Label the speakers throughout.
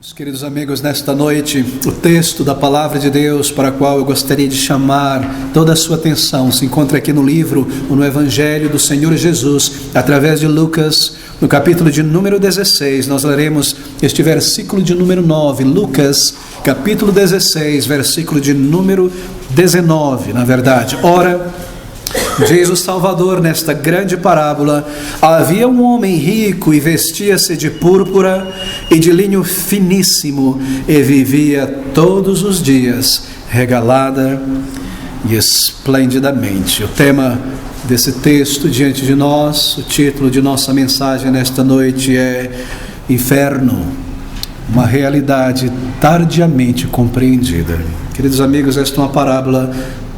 Speaker 1: Meus queridos amigos, nesta noite, o texto da Palavra de Deus para o qual eu gostaria de chamar toda a sua atenção se encontra aqui no livro, ou no Evangelho do Senhor Jesus, através de Lucas, no capítulo de número 16. Nós leremos este versículo de número 9, Lucas, capítulo 16, versículo de número 19, na verdade. Ora, diz o Salvador nesta grande parábola: havia um homem rico e vestia-se de púrpura e de linho finíssimo e vivia todos os dias regalada e esplendidamente. O tema desse texto diante de nós, o título de nossa mensagem nesta noite é Inferno, uma realidade tardiamente compreendida. Queridos amigos, esta é uma parábola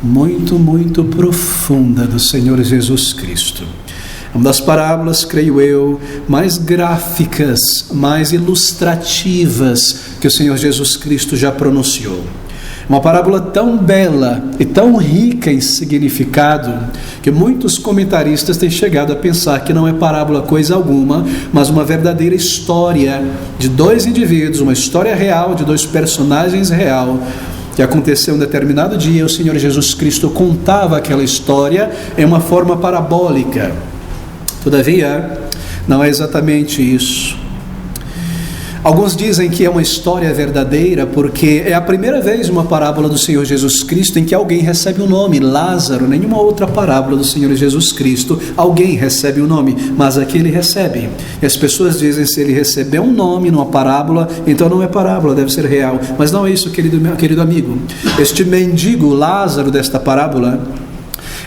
Speaker 1: muito profunda do Senhor Jesus Cristo. É uma das parábolas, creio eu, mais gráficas, mais ilustrativas que o Senhor Jesus Cristo já pronunciou. Uma parábola tão bela e tão rica em significado que muitos comentaristas têm chegado a pensar que não é parábola coisa alguma, mas uma verdadeira história de dois indivíduos, uma história real de dois personagens real, que aconteceu um determinado dia. O Senhor Jesus Cristo contava aquela história em uma forma parabólica. Todavia, não é exatamente isso. Alguns dizem que é uma história verdadeira porque é a primeira vez uma parábola do Senhor Jesus Cristo em que alguém recebe um nome. Lázaro, nenhuma outra parábola do Senhor Jesus Cristo alguém recebe um nome, mas aqui ele recebe. E as pessoas dizem: se ele recebeu um nome numa parábola, então não é parábola, deve ser real. Mas não é isso, querido amigo. Este mendigo Lázaro desta parábola,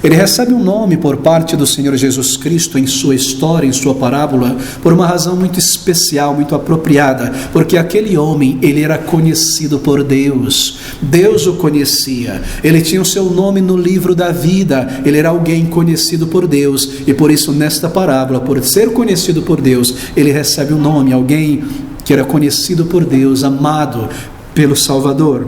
Speaker 1: ele recebe um nome por parte do Senhor Jesus Cristo em sua história, em sua parábola, por uma razão muito especial, muito apropriada, porque aquele homem, ele era conhecido por Deus. Deus o conhecia, ele tinha o seu nome no livro da vida, ele era alguém conhecido por Deus, e por isso nesta parábola, por ser conhecido por Deus, ele recebe um nome, alguém que era conhecido por Deus, amado pelo Salvador.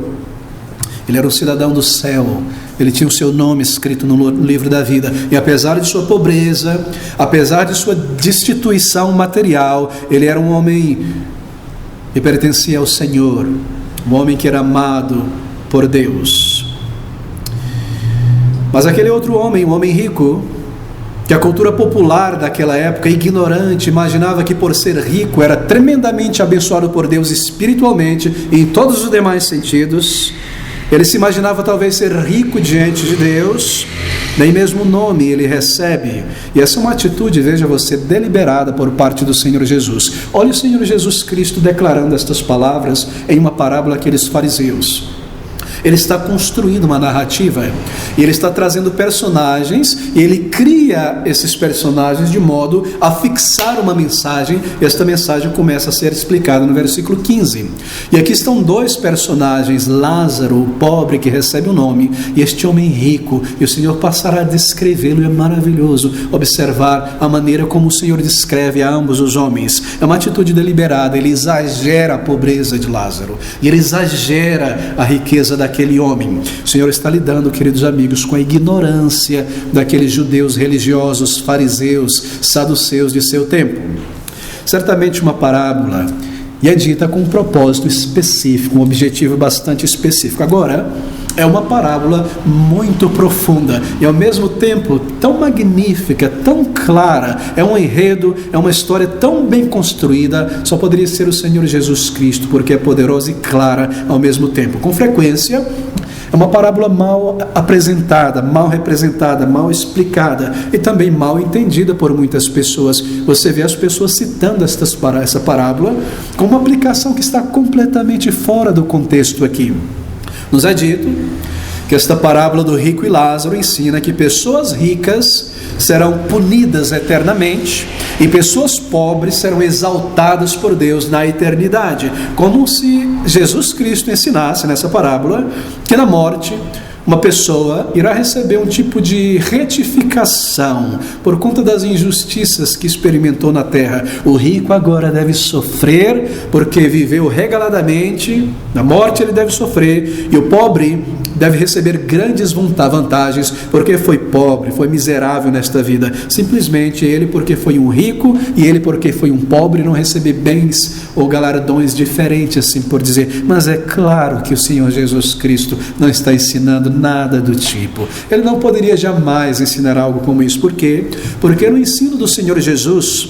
Speaker 1: Ele era um cidadão do céu, ele tinha o seu nome escrito no livro da vida, e apesar de sua pobreza, apesar de sua destituição material, ele era um homem que pertencia ao Senhor, um homem que era amado por Deus. Mas aquele outro homem, um homem rico, que a cultura popular daquela época, ignorante, imaginava que por ser rico era tremendamente abençoado por Deus espiritualmente e em todos os demais sentidos. Ele se imaginava talvez ser rico diante de Deus, nem mesmo o nome ele recebe. E essa é uma atitude, veja você, deliberada por parte do Senhor Jesus. Olha o Senhor Jesus Cristo declarando estas palavras em uma parábola àqueles fariseus. Ele está construindo uma narrativa, e ele está trazendo personagens, e ele cria esses personagens de modo a fixar uma mensagem. Esta mensagem começa a ser explicada no versículo 15. E aqui estão dois personagens: Lázaro, o pobre que recebe o nome, e este homem rico, e o Senhor passará a descrevê-lo. É maravilhoso observar a maneira como o Senhor descreve a ambos os homens. É uma atitude deliberada. Ele exagera a pobreza de Lázaro, e ele exagera a riqueza daquele homem. O Senhor está lidando, queridos amigos, com a ignorância daqueles judeus religiosos, fariseus, saduceus de seu tempo. Certamente uma parábola, e é dita com um propósito específico, um objetivo bastante específico. Agora, é uma parábola muito profunda e ao mesmo tempo tão magnífica, tão clara. É um enredo, é uma história tão bem construída. Só poderia ser o Senhor Jesus Cristo, porque é poderosa e clara ao mesmo tempo. Com frequência, é uma parábola mal apresentada, mal representada, mal explicada e também mal entendida por muitas pessoas. Você vê as pessoas citando essa parábola com uma aplicação que está completamente fora do contexto aqui. Nos é dito que esta parábola do rico e Lázaro ensina que pessoas ricas serão punidas eternamente e pessoas pobres serão exaltadas por Deus na eternidade, como se Jesus Cristo ensinasse nessa parábola que na morte uma pessoa irá receber um tipo de retificação por conta das injustiças que experimentou na terra. O rico agora deve sofrer porque viveu regaladamente, na morte ele deve sofrer, e o pobre deve receber grandes vantagens porque foi pobre, foi miserável nesta vida. Simplesmente ele porque foi um rico e ele porque foi um pobre não receber bens ou galardões diferentes, assim por dizer. Mas é claro que o Senhor Jesus Cristo não está ensinando nada do tipo. Ele não poderia jamais ensinar algo como isso. Por quê? Porque no ensino do Senhor Jesus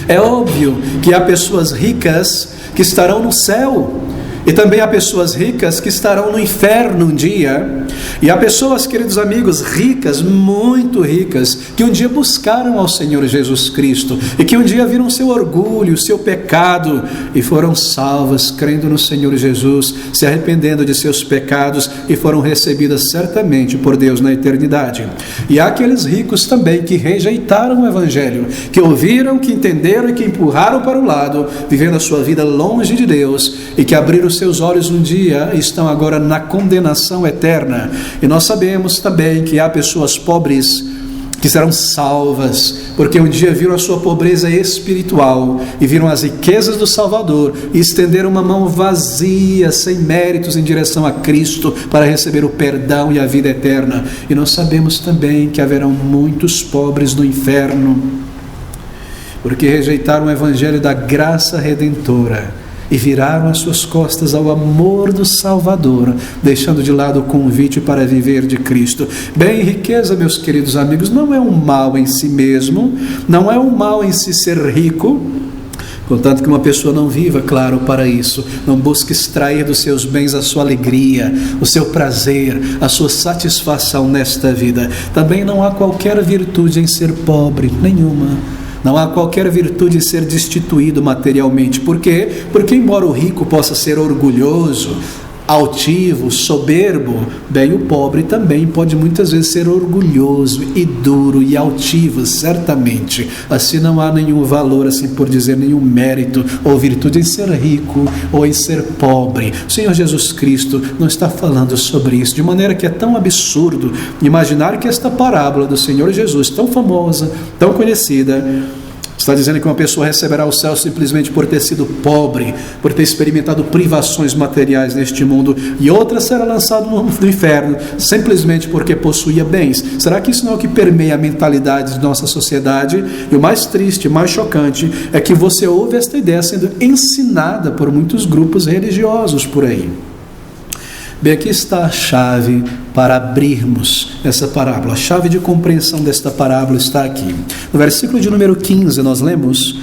Speaker 1: é óbvio que há pessoas ricas que estarão no céu, e também há pessoas ricas que estarão no inferno um dia. E há pessoas, queridos amigos, ricas, muito ricas, que um dia buscaram ao Senhor Jesus Cristo e que um dia viram seu orgulho, seu pecado e foram salvas, crendo no Senhor Jesus, se arrependendo de seus pecados e foram recebidas certamente por Deus na eternidade. E há aqueles ricos também que rejeitaram o Evangelho, que ouviram, que entenderam e que empurraram para o lado, vivendo a sua vida longe de Deus e que abriram seus olhos um dia e estão agora na condenação eterna. E nós sabemos também que há pessoas pobres que serão salvas, porque um dia viram a sua pobreza espiritual e viram as riquezas do Salvador e estenderam uma mão vazia, sem méritos, em direção a Cristo para receber o perdão e a vida eterna. E nós sabemos também que haverão muitos pobres no inferno, porque rejeitaram o Evangelho da graça redentora e viraram as suas costas ao amor do Salvador, deixando de lado o convite para viver de Cristo. Bem, riqueza, meus queridos amigos, não é um mal em si mesmo, não é um mal em si ser rico, contanto que uma pessoa não viva, claro, para isso, não busque extrair dos seus bens a sua alegria, o seu prazer, a sua satisfação nesta vida. Também não há qualquer virtude em ser pobre, nenhuma. Não há qualquer virtude em ser destituído materialmente. Por quê? Porque embora o rico possa ser orgulhoso, altivo, soberbo, bem, o pobre também pode muitas vezes ser orgulhoso e duro e altivo, certamente. Assim não há nenhum valor, assim por dizer, nenhum mérito ou virtude em ser rico ou em ser pobre. O Senhor Jesus Cristo não está falando sobre isso, de maneira que é tão absurdo imaginar que esta parábola do Senhor Jesus, tão famosa, tão conhecida, está dizendo que uma pessoa receberá o céu simplesmente por ter sido pobre, por ter experimentado privações materiais neste mundo, e outra será lançada no inferno, simplesmente porque possuía bens. Será que isso não é o que permeia a mentalidade de nossa sociedade? E o mais triste, mais chocante, é que você ouve esta ideia sendo ensinada por muitos grupos religiosos por aí. Bem, aqui está a chave para abrirmos essa parábola. A chave de compreensão desta parábola está aqui. No versículo de número 15, nós lemos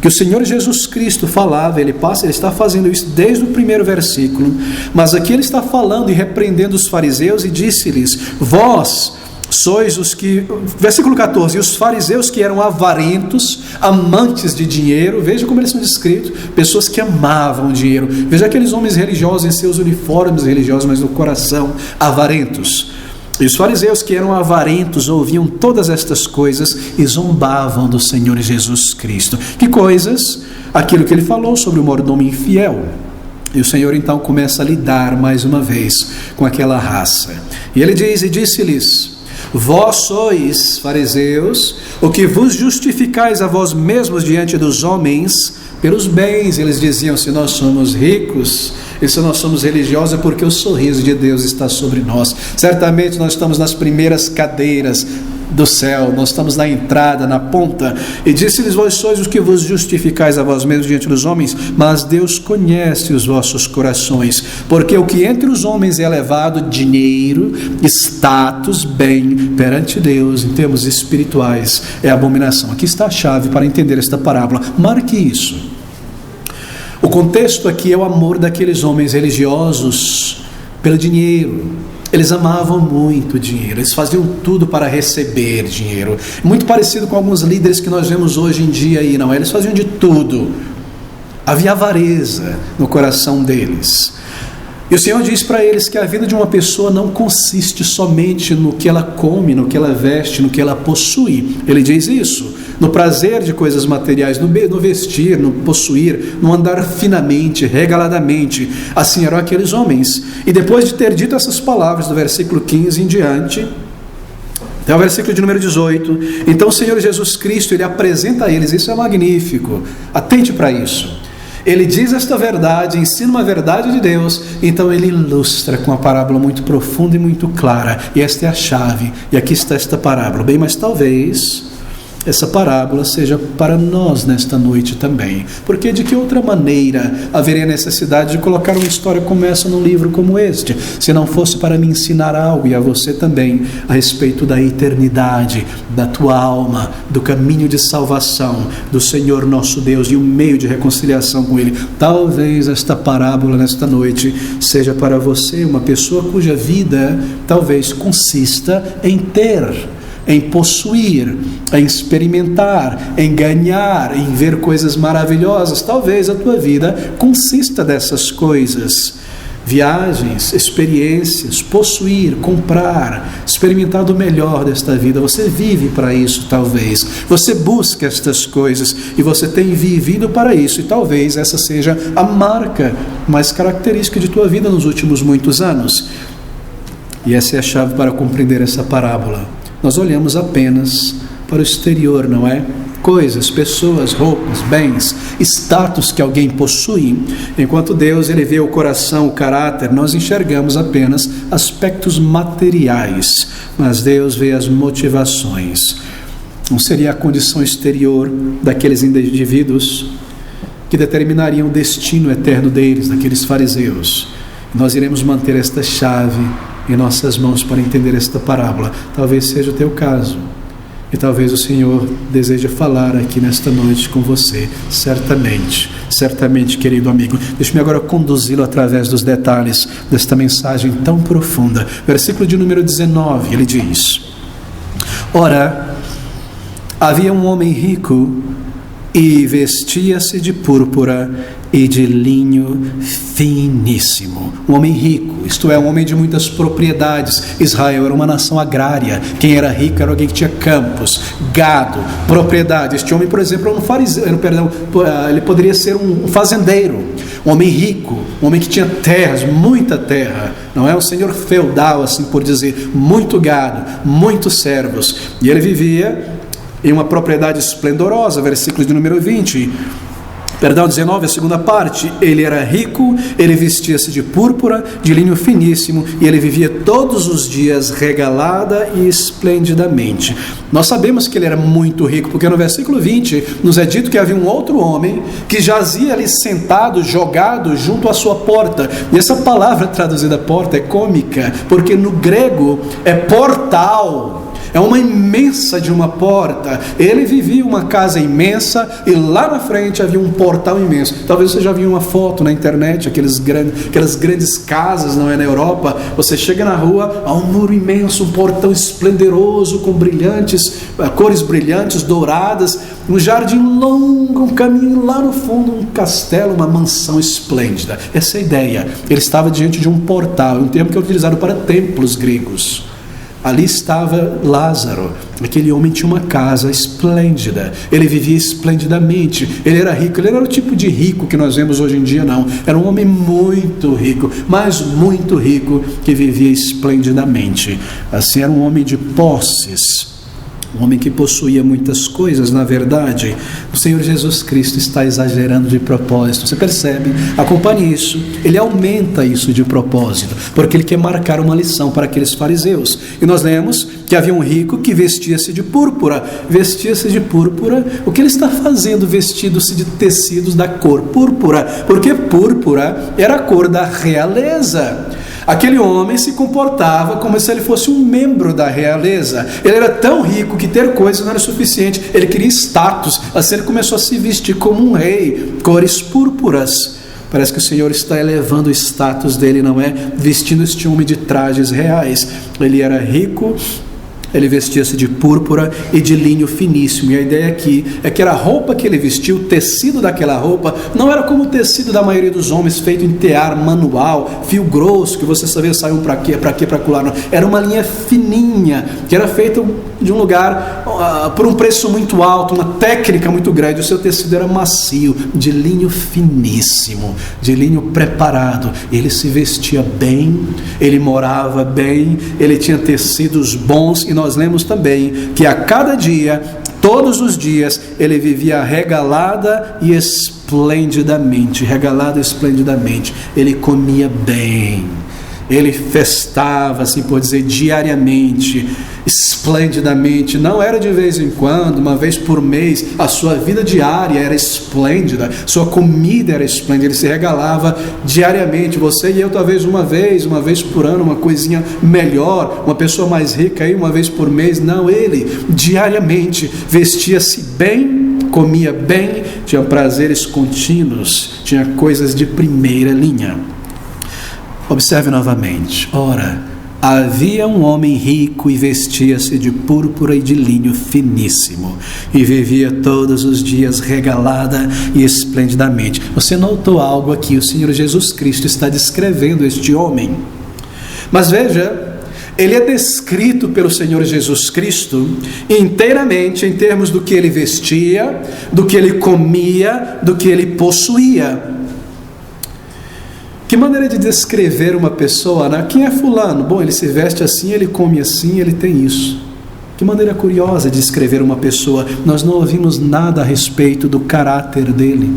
Speaker 1: que o Senhor Jesus Cristo falava, ele está fazendo isso desde o primeiro versículo, mas aqui ele está falando e repreendendo os fariseus e disse-lhes: vós sois os que, versículo 14, e os fariseus que eram avarentos, amantes de dinheiro. Veja como eles são descritos, pessoas que amavam dinheiro. Veja aqueles homens religiosos em seus uniformes religiosos, mas no coração avarentos. E os fariseus que eram avarentos ouviam todas estas coisas e zombavam do Senhor Jesus Cristo. Que coisas? Aquilo que ele falou sobre o mordomo infiel. E o Senhor então começa a lidar mais uma vez com aquela raça. E ele diz, e disse-lhes: vós sois, fariseus, o que vos justificais a vós mesmos diante dos homens pelos bens. Eles diziam: se nós somos ricos e se nós somos religiosos, é porque o sorriso de Deus está sobre nós. Certamente nós estamos nas primeiras cadeiras do céu, nós estamos na entrada, na ponta. E disse-lhes: vós sois os que vos justificais a vós mesmos diante dos homens, mas Deus conhece os vossos corações, porque o que entre os homens é elevado, dinheiro, status, bem, perante Deus, em termos espirituais, é abominação. Aqui está a chave para entender esta parábola. Marque isso. O contexto aqui é o amor daqueles homens religiosos pelo dinheiro. Eles amavam muito dinheiro, eles faziam tudo para receber dinheiro. Muito parecido com alguns líderes que nós vemos hoje em dia aí, não é? Eles faziam de tudo. Havia avareza no coração deles. E o Senhor diz para eles que a vida de uma pessoa não consiste somente no que ela come, no que ela veste, no que ela possui. Ele diz isso, no prazer de coisas materiais, no vestir, no possuir, no andar finamente, regaladamente. Assim eram aqueles homens. E depois de ter dito essas palavras, do versículo 15 em diante, até o versículo de número 18, então o Senhor Jesus Cristo, ele apresenta a eles, isso é magnífico, atente para isso. Ele diz esta verdade, ensina uma verdade de Deus, então ele ilustra com uma parábola muito profunda e muito clara. E esta é a chave, e aqui está esta parábola. Bem, mas talvez essa parábola seja para nós nesta noite também, porque de que outra maneira haveria necessidade de colocar uma história como essa num livro como este, se não fosse para me ensinar algo, e a você também, a respeito da eternidade, da tua alma, do caminho de salvação do Senhor nosso Deus e o meio de reconciliação com Ele. Talvez esta parábola nesta noite seja para você, uma pessoa cuja vida talvez consista em possuir, em experimentar, em ganhar, em ver coisas maravilhosas. Talvez a tua vida consista dessas coisas: viagens, experiências, possuir, comprar, experimentar do melhor desta vida. Você vive para isso, talvez. Você busca estas coisas e você tem vivido para isso, e talvez essa seja a marca mais característica de tua vida nos últimos muitos anos. E essa é a chave para compreender essa parábola. Nós olhamos apenas para o exterior, não é? Coisas, pessoas, roupas, bens, status que alguém possui. Enquanto Deus, Ele vê o coração, o caráter, nós enxergamos apenas aspectos materiais, mas Deus vê as motivações. Não seria a condição exterior daqueles indivíduos que determinariam o destino eterno deles, daqueles fariseus. Nós iremos manter esta chave em nossas mãos para entender esta parábola. Talvez seja o teu caso, e talvez o Senhor deseje falar aqui nesta noite com você, certamente, querido amigo. Deixe-me agora conduzi-lo através dos detalhes desta mensagem tão profunda. Versículo de número 19, ele diz: Ora, havia um homem rico e vestia-se de púrpura e de linho finíssimo. Um homem rico, isto é, um homem de muitas propriedades. Israel era uma nação agrária. Quem era rico era alguém que tinha campos, gado, propriedade. Este homem, por exemplo, era um fariseu, ele poderia ser um fazendeiro, um homem rico, um homem que tinha terras, muita terra, não é um senhor feudal, assim por dizer, muito gado, muitos servos, e ele vivia em uma propriedade esplendorosa. Versículo de número 19, a segunda parte. Ele era rico, ele vestia-se de púrpura, de linho finíssimo, e ele vivia todos os dias regalada e esplendidamente. Nós sabemos que ele era muito rico, porque no versículo 20 nos é dito que havia um outro homem que jazia ali sentado, jogado junto à sua porta. E essa palavra traduzida porta é cômica, porque no grego é portal. É uma imensa de uma porta. Ele vivia uma casa imensa e lá na frente havia um portal imenso. Talvez você já viu uma foto na internet, aquelas grandes casas, não é, na Europa. Você chega na rua, há um muro imenso, um portão esplendoroso com cores brilhantes, douradas, um jardim longo, um caminho lá no fundo, um castelo, uma mansão esplêndida. Essa é a ideia. Ele estava diante de um portal, um termo que é utilizado para templos gregos. Ali estava Lázaro. Aquele homem tinha uma casa esplêndida, ele vivia esplendidamente, ele era rico. Ele não era o tipo de rico que nós vemos hoje em dia, não. Era um homem muito rico, mas muito rico, que vivia esplendidamente. Assim, era um homem de posses, um homem que possuía muitas coisas. Na verdade, o Senhor Jesus Cristo está exagerando de propósito. Você percebe? Acompanhe isso. Ele aumenta isso de propósito, porque ele quer marcar uma lição para aqueles fariseus. E nós lemos que havia um rico que vestia-se de púrpura. Vestia-se de púrpura. O que ele está fazendo vestido-se de tecidos da cor púrpura? Porque púrpura era a cor da realeza. Aquele homem se comportava como se ele fosse um membro da realeza. Ele era tão rico que ter coisas não era suficiente. Ele queria status. Assim ele começou a se vestir como um rei, cores púrpuras. Parece que o Senhor está elevando o status dele, não é? Vestindo este homem de trajes reais. Ele era rico, ele vestia-se de púrpura e de linho finíssimo. E a ideia aqui é que a roupa que ele vestiu, o tecido daquela roupa, não era como o tecido da maioria dos homens, feito em tear manual, fio grosso, que você sabia sair para quê, para colar. Não. Era uma linha fininha, que era feita de um lugar por um preço muito alto, uma técnica muito grande. O seu tecido era macio, de linho finíssimo, de linho preparado. Ele se vestia bem, ele morava bem, ele tinha tecidos bons. E nós lemos também que a cada dia Todos os dias ele vivia regalada e esplendidamente, ele comia bem, ele festava, assim por dizer, diariamente, esplendidamente. Não era de vez em quando, uma vez por mês. A sua vida diária era esplêndida, sua comida era esplêndida, ele se regalava diariamente. Você e eu talvez uma vez por ano, uma coisinha melhor, uma pessoa mais rica aí uma vez por mês. Não, ele diariamente vestia-se bem, comia bem, tinha prazeres contínuos, tinha coisas de primeira linha. Observe novamente. Ora, havia um homem rico e vestia-se de púrpura e de linho finíssimo, e vivia todos os dias regalada e esplendidamente. Você notou algo aqui? O Senhor Jesus Cristo está descrevendo este homem. Mas veja, ele é descrito pelo Senhor Jesus Cristo inteiramente em termos do que ele vestia, do que ele comia, do que ele possuía. Que maneira de descrever uma pessoa, né? Quem é fulano? Bom, ele se veste assim, ele come assim, ele tem isso. Que maneira curiosa de descrever uma pessoa. Nós não ouvimos nada a respeito do caráter dele,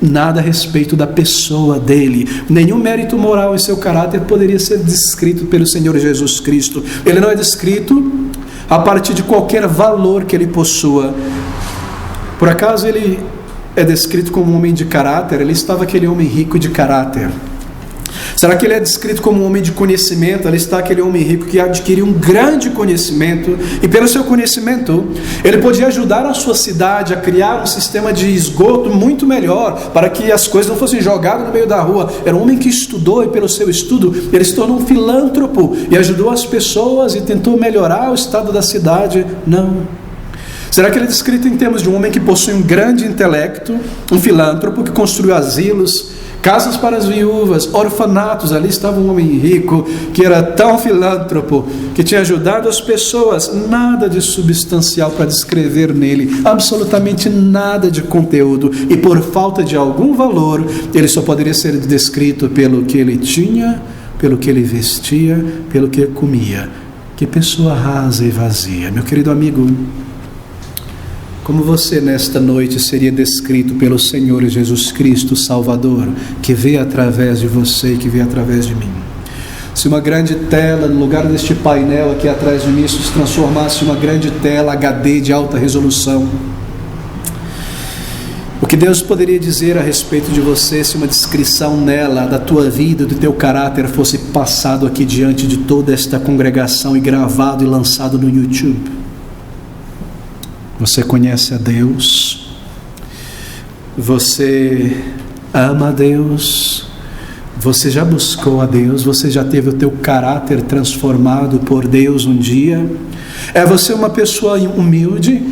Speaker 1: nada a respeito da pessoa dele. Nenhum mérito moral em seu caráter poderia ser descrito pelo Senhor Jesus Cristo. Ele não é descrito a partir de qualquer valor que ele possua. Por acaso ele é descrito como um homem de caráter? Ele estava aquele homem rico de caráter. Será que ele é descrito como um homem de conhecimento? Ali está aquele homem rico que adquiriu um grande conhecimento, e pelo seu conhecimento ele podia ajudar a sua cidade a criar um sistema de esgoto muito melhor, para que as coisas não fossem jogadas no meio da rua. Era um homem que estudou, e pelo seu estudo ele se tornou um filântropo e ajudou as pessoas e tentou melhorar o estado da cidade. Não. Será que ele é descrito em termos de um homem que possui um grande intelecto, um filântropo que construiu asilos, casas para as viúvas, orfanatos? Ali estava um homem rico que era tão filântropo, que tinha ajudado as pessoas. Nada de substancial para descrever nele, absolutamente nada de conteúdo, e por falta de algum valor ele só poderia ser descrito pelo que ele tinha, pelo que ele vestia, pelo que ele comia. Que pessoa rasa e vazia. Meu querido amigo, como você nesta noite seria descrito pelo Senhor Jesus Cristo, Salvador, que vê através de você e que vê através de mim? Se uma grande tela, no lugar deste painel aqui atrás de mim, isso se transformasse em uma grande tela HD de alta resolução, o que Deus poderia dizer a respeito de você se uma descrição nela, da tua vida, do teu caráter, fosse passado aqui diante de toda esta congregação e gravado e lançado no YouTube? Você conhece a Deus? Você ama a Deus? Você já buscou a Deus? Você já teve o teu caráter transformado por Deus um dia? É você uma pessoa humilde?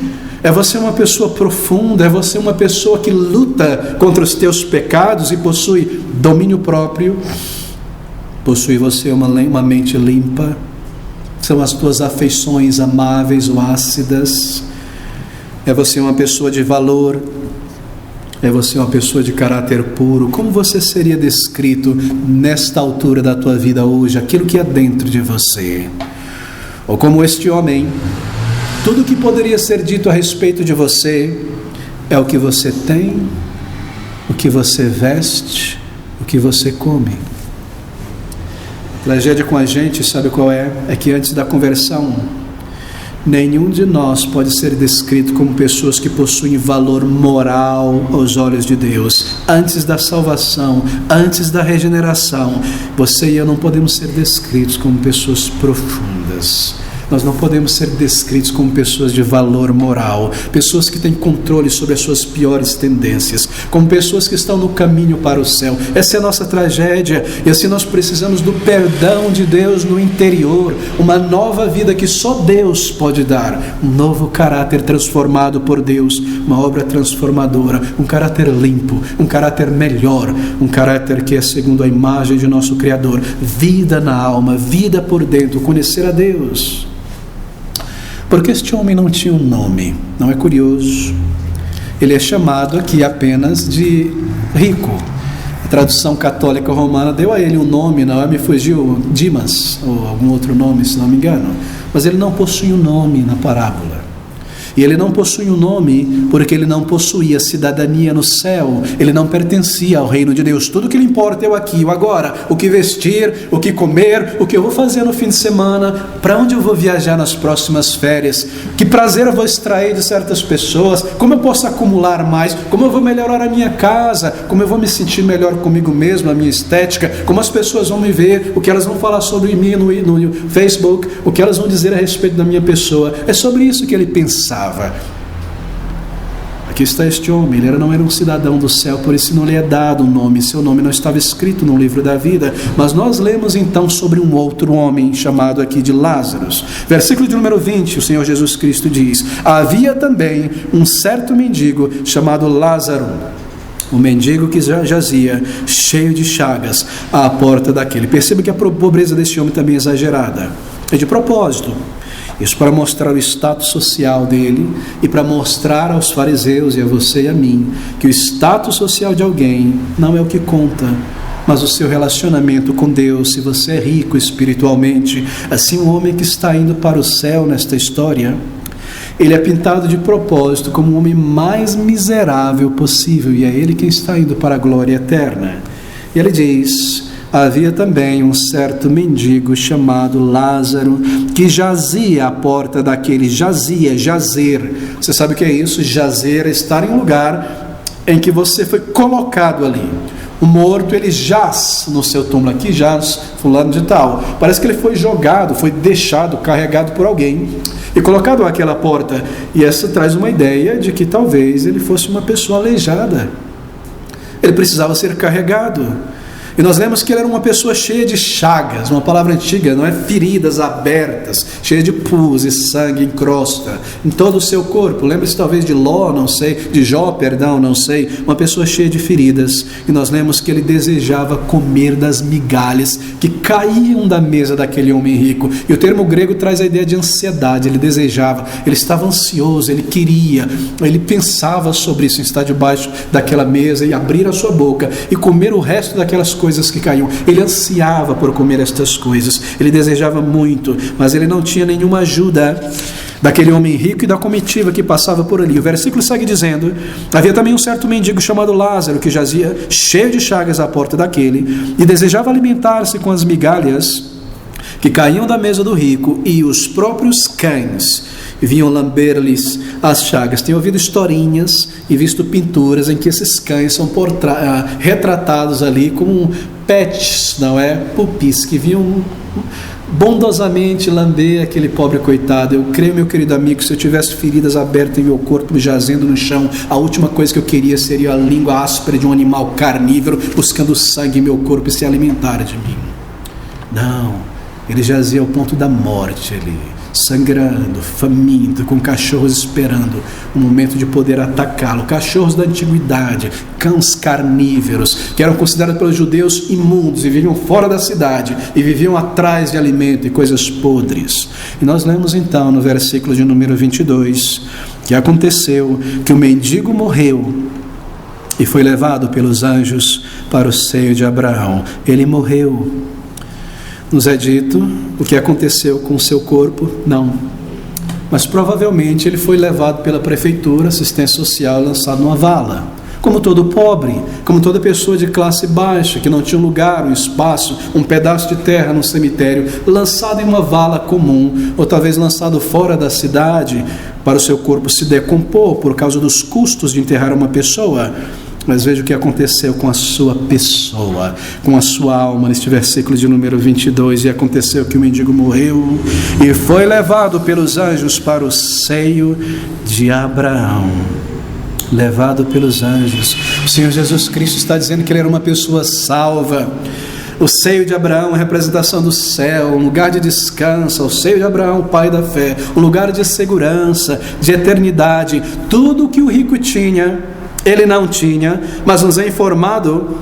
Speaker 1: É você uma pessoa profunda? É você uma pessoa que luta contra os teus pecados e possui domínio próprio? Possui você uma mente limpa? São as tuas afeições amáveis ou ácidas? É você uma pessoa de valor? É você uma pessoa de caráter puro? Como você seria descrito nesta altura da tua vida hoje, aquilo que é dentro de você? Ou como este homem, tudo o que poderia ser dito a respeito de você é o que você tem, o que você veste, o que você come. A tragédia com a gente, sabe qual é? É que antes da conversão, nenhum de nós pode ser descrito como pessoas que possuem valor moral aos olhos de Deus. Antes da salvação, antes da regeneração, você e eu não podemos ser descritos como pessoas profundas. Nós não podemos ser descritos como pessoas de valor moral, pessoas que têm controle sobre as suas piores tendências, como pessoas que estão no caminho para o céu. Essa é a nossa tragédia, e assim nós precisamos do perdão de Deus no interior, uma nova vida que só Deus pode dar, um novo caráter transformado por Deus, uma obra transformadora, um caráter limpo, um caráter melhor, um caráter que é segundo a imagem de nosso Criador, vida na alma, vida por dentro, conhecer a Deus. Porque este homem não tinha um nome, não é curioso? Ele é chamado aqui apenas de rico. A tradução católica romana deu a ele um nome, não me fugiu, Dimas, ou algum outro nome, se não me engano. Mas ele não possui um nome na parábola. E ele não possui um nome, porque ele não possuía cidadania no céu. Ele não pertencia ao reino de Deus. Tudo que lhe importa é o aqui, o agora. O que vestir, o que comer, o que eu vou fazer no fim de semana, para onde eu vou viajar nas próximas férias, que prazer eu vou extrair de certas pessoas, como eu posso acumular mais, como eu vou melhorar a minha casa, como eu vou me sentir melhor comigo mesmo, a minha estética, como as pessoas vão me ver, o que elas vão falar sobre mim no Facebook, o que elas vão dizer a respeito da minha pessoa. É sobre isso que ele pensava. Aqui está este homem, ele não era um cidadão do céu, por isso não lhe é dado um nome, seu nome não estava escrito no livro da vida. Mas nós lemos então sobre um outro homem, chamado aqui de Lázaro. Versículo de número 20, o Senhor Jesus Cristo diz: havia também um certo mendigo chamado Lázaro, o mendigo que já jazia, cheio de chagas, à porta daquele. Perceba que a pobreza deste homem também é exagerada, é de propósito. Isso para mostrar o status social dele e para mostrar aos fariseus e a você e a mim que o status social de alguém não é o que conta, mas o seu relacionamento com Deus. Se você é rico espiritualmente, assim um homem que está indo para o céu nesta história, ele é pintado de propósito como o homem mais miserável possível, e é ele quem está indo para a glória eterna. E ele diz: havia também um certo mendigo chamado Lázaro, que jazia à porta daquele. Jazer. Você sabe o que é isso? Jazer é estar em um lugar em que você foi colocado ali. O morto, ele jaz no seu túmulo. Aqui jaz fulano de tal. Parece que ele foi jogado, foi deixado, carregado por alguém e colocado àquela porta. E essa traz uma ideia de que talvez ele fosse uma pessoa aleijada. Ele precisava ser carregado. E nós lemos que ele era uma pessoa cheia de chagas, uma palavra antiga, não é? Feridas abertas, cheia de pus e sangue em crosta, em todo o seu corpo. Lembre-se talvez de Ló, não sei, de Jó, perdão, não sei. Uma pessoa cheia de feridas. E nós lemos que ele desejava comer das migalhas que caíam da mesa daquele homem rico. E o termo grego traz a ideia de ansiedade. Ele desejava, ele estava ansioso, ele queria, ele pensava sobre isso, em estar debaixo daquela mesa e abrir a sua boca e comer o resto daquelas coisas que caíam. Ele ansiava por comer estas coisas, ele desejava muito, mas ele não tinha nenhuma ajuda daquele homem rico e da comitiva que passava por ali. O versículo segue dizendo: havia também um certo mendigo chamado Lázaro, que jazia cheio de chagas à porta daquele, e desejava alimentar-se com as migalhas que caíam da mesa do rico, e os próprios cães vinham lamber-lhes as chagas. Tenho ouvido historinhas e visto pinturas em que esses cães são retratados ali como pets, não é? Pupis, que vinham bondosamente lamber aquele pobre coitado. Eu creio, meu querido amigo, se eu tivesse feridas abertas em meu corpo, jazendo no chão, a última coisa que eu queria seria a língua áspera de um animal carnívoro buscando sangue em meu corpo e se alimentar de mim. Não, ele jazia ao ponto da morte ali, sangrando, faminto, com cachorros esperando o momento de poder atacá-lo. Cachorros da antiguidade, cães carnívoros, que eram considerados pelos judeus imundos e viviam fora da cidade e viviam atrás de alimento e coisas podres. E nós lemos então no versículo de número 22 que aconteceu que o mendigo morreu e foi levado pelos anjos para o seio de Abraão. Ele morreu. Nos é dito o que aconteceu com o seu corpo? Não. Mas provavelmente ele foi levado pela prefeitura, assistência social, lançado numa vala. Como todo pobre, como toda pessoa de classe baixa, que não tinha um lugar, um espaço, um pedaço de terra no cemitério, lançado em uma vala comum, ou talvez lançado fora da cidade, para o seu corpo se decompor por causa dos custos de enterrar uma pessoa. Mas veja o que aconteceu com a sua pessoa, com a sua alma, neste versículo de número 22. E aconteceu que o mendigo morreu e foi levado pelos anjos para o seio de Abraão. Levado pelos anjos. O Senhor Jesus Cristo está dizendo que ele era uma pessoa salva. O seio de Abraão é a representação do céu, um lugar de descanso. O seio de Abraão, o pai da fé, um lugar de segurança, de eternidade. Tudo que o rico tinha, ele não tinha, mas nos é informado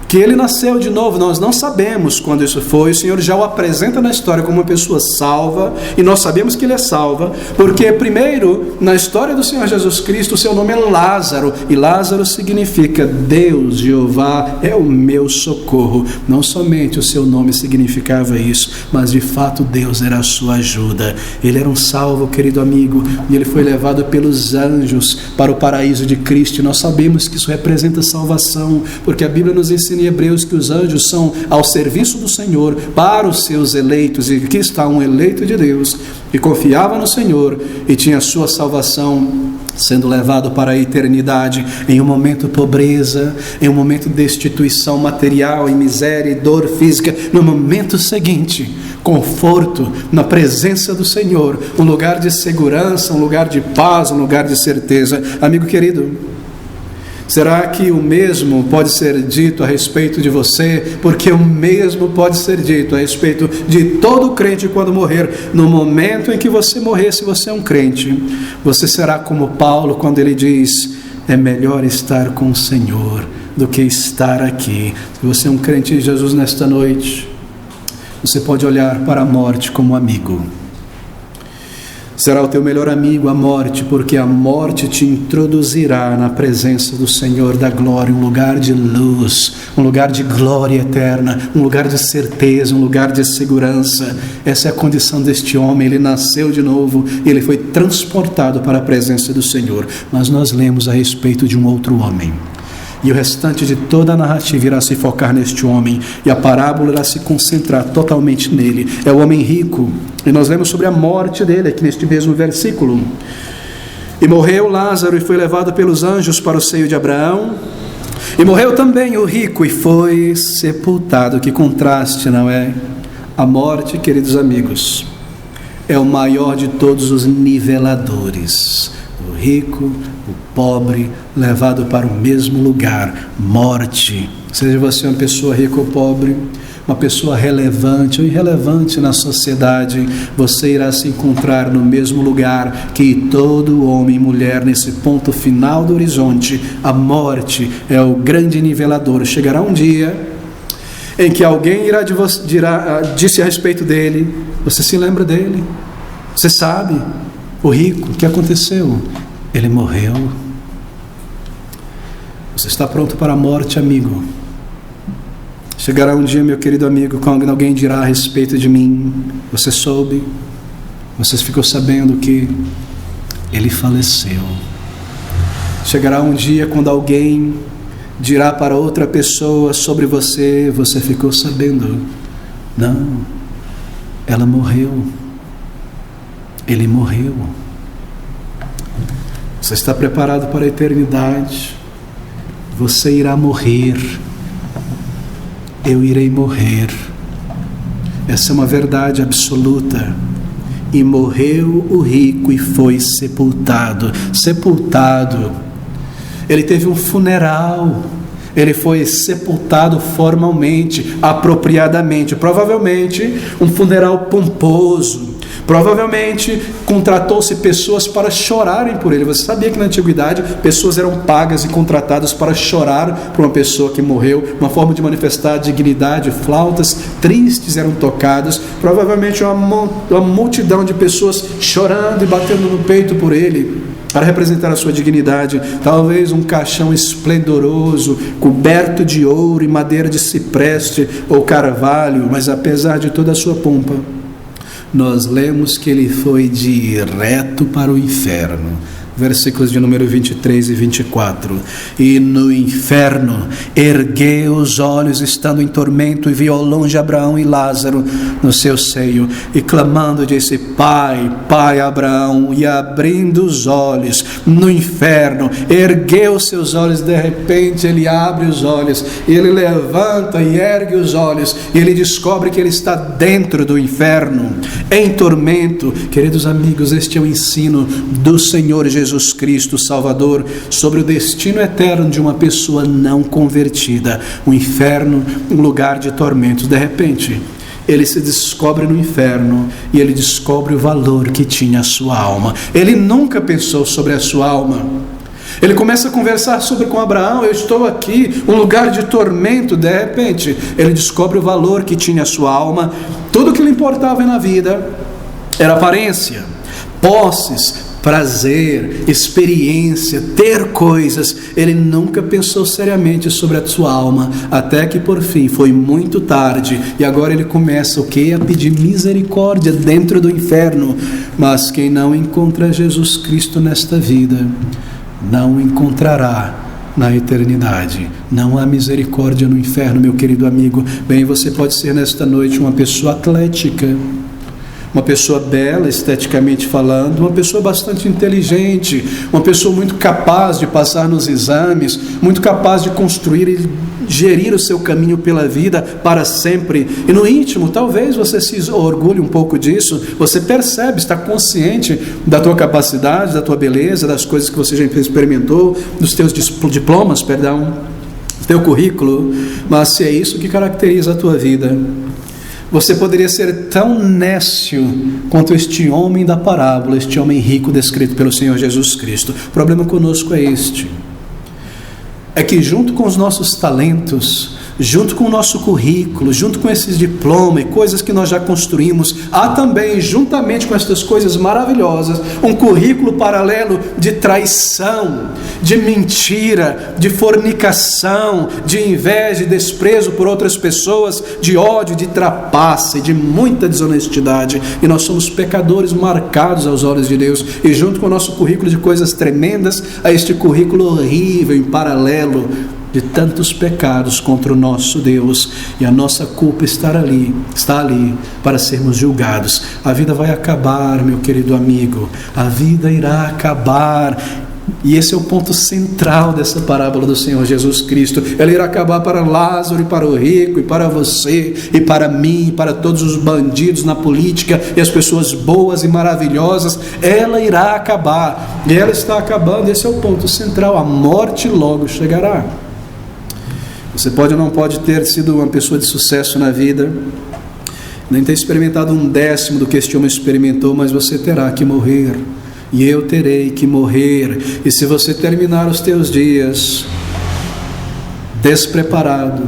Speaker 1: que ele nasceu de novo, nós não sabemos quando isso foi. O Senhor já o apresenta na história como uma pessoa salva, e nós sabemos que ele é salva, porque primeiro, na história do Senhor Jesus Cristo, o seu nome é Lázaro, e Lázaro significa Deus, Jeová, é o meu socorro. Não somente o seu nome significava isso, mas de fato Deus era a sua ajuda. Ele era um salvo, querido amigo, e ele foi levado pelos anjos para o paraíso de Cristo. E nós sabemos que isso representa salvação, porque a Bíblia nos ensina em Hebreus que os anjos são ao serviço do Senhor para os seus eleitos, e aqui está um eleito de Deus que confiava no Senhor e tinha a sua salvação sendo levado para a eternidade, em um momento de pobreza, em um momento de destituição material, em miséria e dor física. No momento seguinte, conforto na presença do Senhor, um lugar de segurança, um lugar de paz, um lugar de certeza. Amigo querido, será que o mesmo pode ser dito a respeito de você? Porque o mesmo pode ser dito a respeito de todo crente quando morrer. No momento em que você morrer, se você é um crente, você será como Paulo quando ele diz: é melhor estar com o Senhor do que estar aqui. Se você é um crente de Jesus nesta noite, você pode olhar para a morte como amigo. Será o teu melhor amigo a morte, porque a morte te introduzirá na presença do Senhor da glória, um lugar de luz, um lugar de glória eterna, um lugar de certeza, um lugar de segurança. Essa é a condição deste homem. Ele nasceu de novo e ele foi transportado para a presença do Senhor. Mas nós lemos a respeito de um outro homem, e o restante de toda a narrativa irá se focar neste homem, e a parábola irá se concentrar totalmente nele. É o homem rico, e nós lemos sobre a morte dele aqui neste mesmo versículo. E morreu Lázaro e foi levado pelos anjos para o seio de Abraão, e morreu também o rico e foi sepultado. Que contraste, não é? A morte, queridos amigos, é o maior de todos os niveladores. O rico, o pobre, levado para o mesmo lugar, morte. Seja você uma pessoa rica ou pobre, uma pessoa relevante ou irrelevante na sociedade, você irá se encontrar no mesmo lugar que todo homem e mulher. Nesse ponto final do horizonte, a morte é o grande nivelador. Chegará um dia em que alguém disse a respeito dele, você se lembra dele, você sabe, o rico, o que aconteceu? Ele morreu. Você está pronto para a morte, amigo? Chegará um dia, meu querido amigo, quando alguém dirá a respeito de mim: você soube? Você ficou sabendo que ele faleceu. Chegará um dia quando alguém dirá para outra pessoa sobre você: você ficou sabendo? Não, ela morreu. Ele morreu. Você está preparado para a eternidade? Você irá morrer. Eu irei morrer. Essa é uma verdade absoluta. E morreu o rico e foi sepultado. Sepultado. Ele teve um funeral. Ele foi sepultado formalmente, apropriadamente. Provavelmente um funeral pomposo. Provavelmente contratou-se pessoas para chorarem por ele. Você sabia que na antiguidade pessoas eram pagas e contratadas para chorar por uma pessoa que morreu, uma forma de manifestar dignidade. Flautas tristes eram tocadas, provavelmente uma multidão de pessoas chorando e batendo no peito por ele, para representar a sua dignidade. Talvez um caixão esplendoroso, coberto de ouro e madeira de cipreste ou carvalho, mas apesar de toda a sua pompa, nós lemos que ele foi direto para o inferno. Versículos de número 23 e 24. E no inferno ergueu os olhos, estando em tormento, e viu ao longe Abraão e Lázaro no seu seio, e clamando disse: Pai, Pai Abraão. E abrindo os olhos no inferno, ergueu seus olhos. De repente ele abre os olhos, e ele levanta e ergue os olhos, e ele descobre que ele está dentro do inferno, em tormento. Queridos amigos, este é o ensino do Senhor Jesus Cristo, Salvador, sobre o destino eterno de uma pessoa não convertida. O inferno, um lugar de tormentos. De repente, ele se descobre no inferno e ele descobre o valor que tinha a sua alma. Ele nunca pensou sobre a sua alma. Ele começa a conversar com Abraão: eu estou aqui, um lugar de tormento. De repente, ele descobre o valor que tinha a sua alma. Tudo que lhe importava na vida era aparência, posses, prazer, experiência, ter coisas. Ele nunca pensou seriamente sobre a sua alma, até que por fim foi muito tarde, e agora ele começa o quê? A pedir misericórdia dentro do inferno. Mas quem não encontra Jesus Cristo nesta vida, não encontrará na eternidade. Não há misericórdia no inferno, meu querido amigo. Bem, você pode ser nesta noite uma pessoa atlética, uma pessoa bela, esteticamente falando, uma pessoa bastante inteligente, uma pessoa muito capaz de passar nos exames, muito capaz de construir e gerir o seu caminho pela vida para sempre. E no íntimo, talvez você se orgulhe um pouco disso. Você percebe, está consciente da tua capacidade, da tua beleza, das coisas que você já experimentou, dos teus diplomas, do teu currículo. Mas se é isso que caracteriza a tua vida, você poderia ser tão nécio quanto este homem da parábola, este homem rico descrito pelo Senhor Jesus Cristo. O problema conosco é este: é que junto com os nossos talentos, junto com o nosso currículo, junto com esses diplomas e coisas que nós já construímos, há também, juntamente com essas coisas maravilhosas, um currículo paralelo de traição, de mentira, de fornicação, de inveja e desprezo por outras pessoas, de ódio, de trapaça e de muita desonestidade. E nós somos pecadores marcados aos olhos de Deus, e junto com o nosso currículo de coisas tremendas, há este currículo horrível em paralelo de tantos pecados contra o nosso Deus, e a nossa culpa está ali para sermos julgados. A vida vai acabar, meu querido amigo, a vida irá acabar, e esse é o ponto central dessa parábola do Senhor Jesus Cristo. Ela irá acabar para Lázaro, e para o rico, e para você, e para mim, e para todos os bandidos na política, e as pessoas boas e maravilhosas. Ela irá acabar, e ela está acabando. Esse é o ponto central. A morte logo chegará. Você pode ou não pode ter sido uma pessoa de sucesso na vida, nem ter experimentado 1/10 do que este homem experimentou, mas você terá que morrer, e eu terei que morrer. E se você terminar os teus dias despreparado,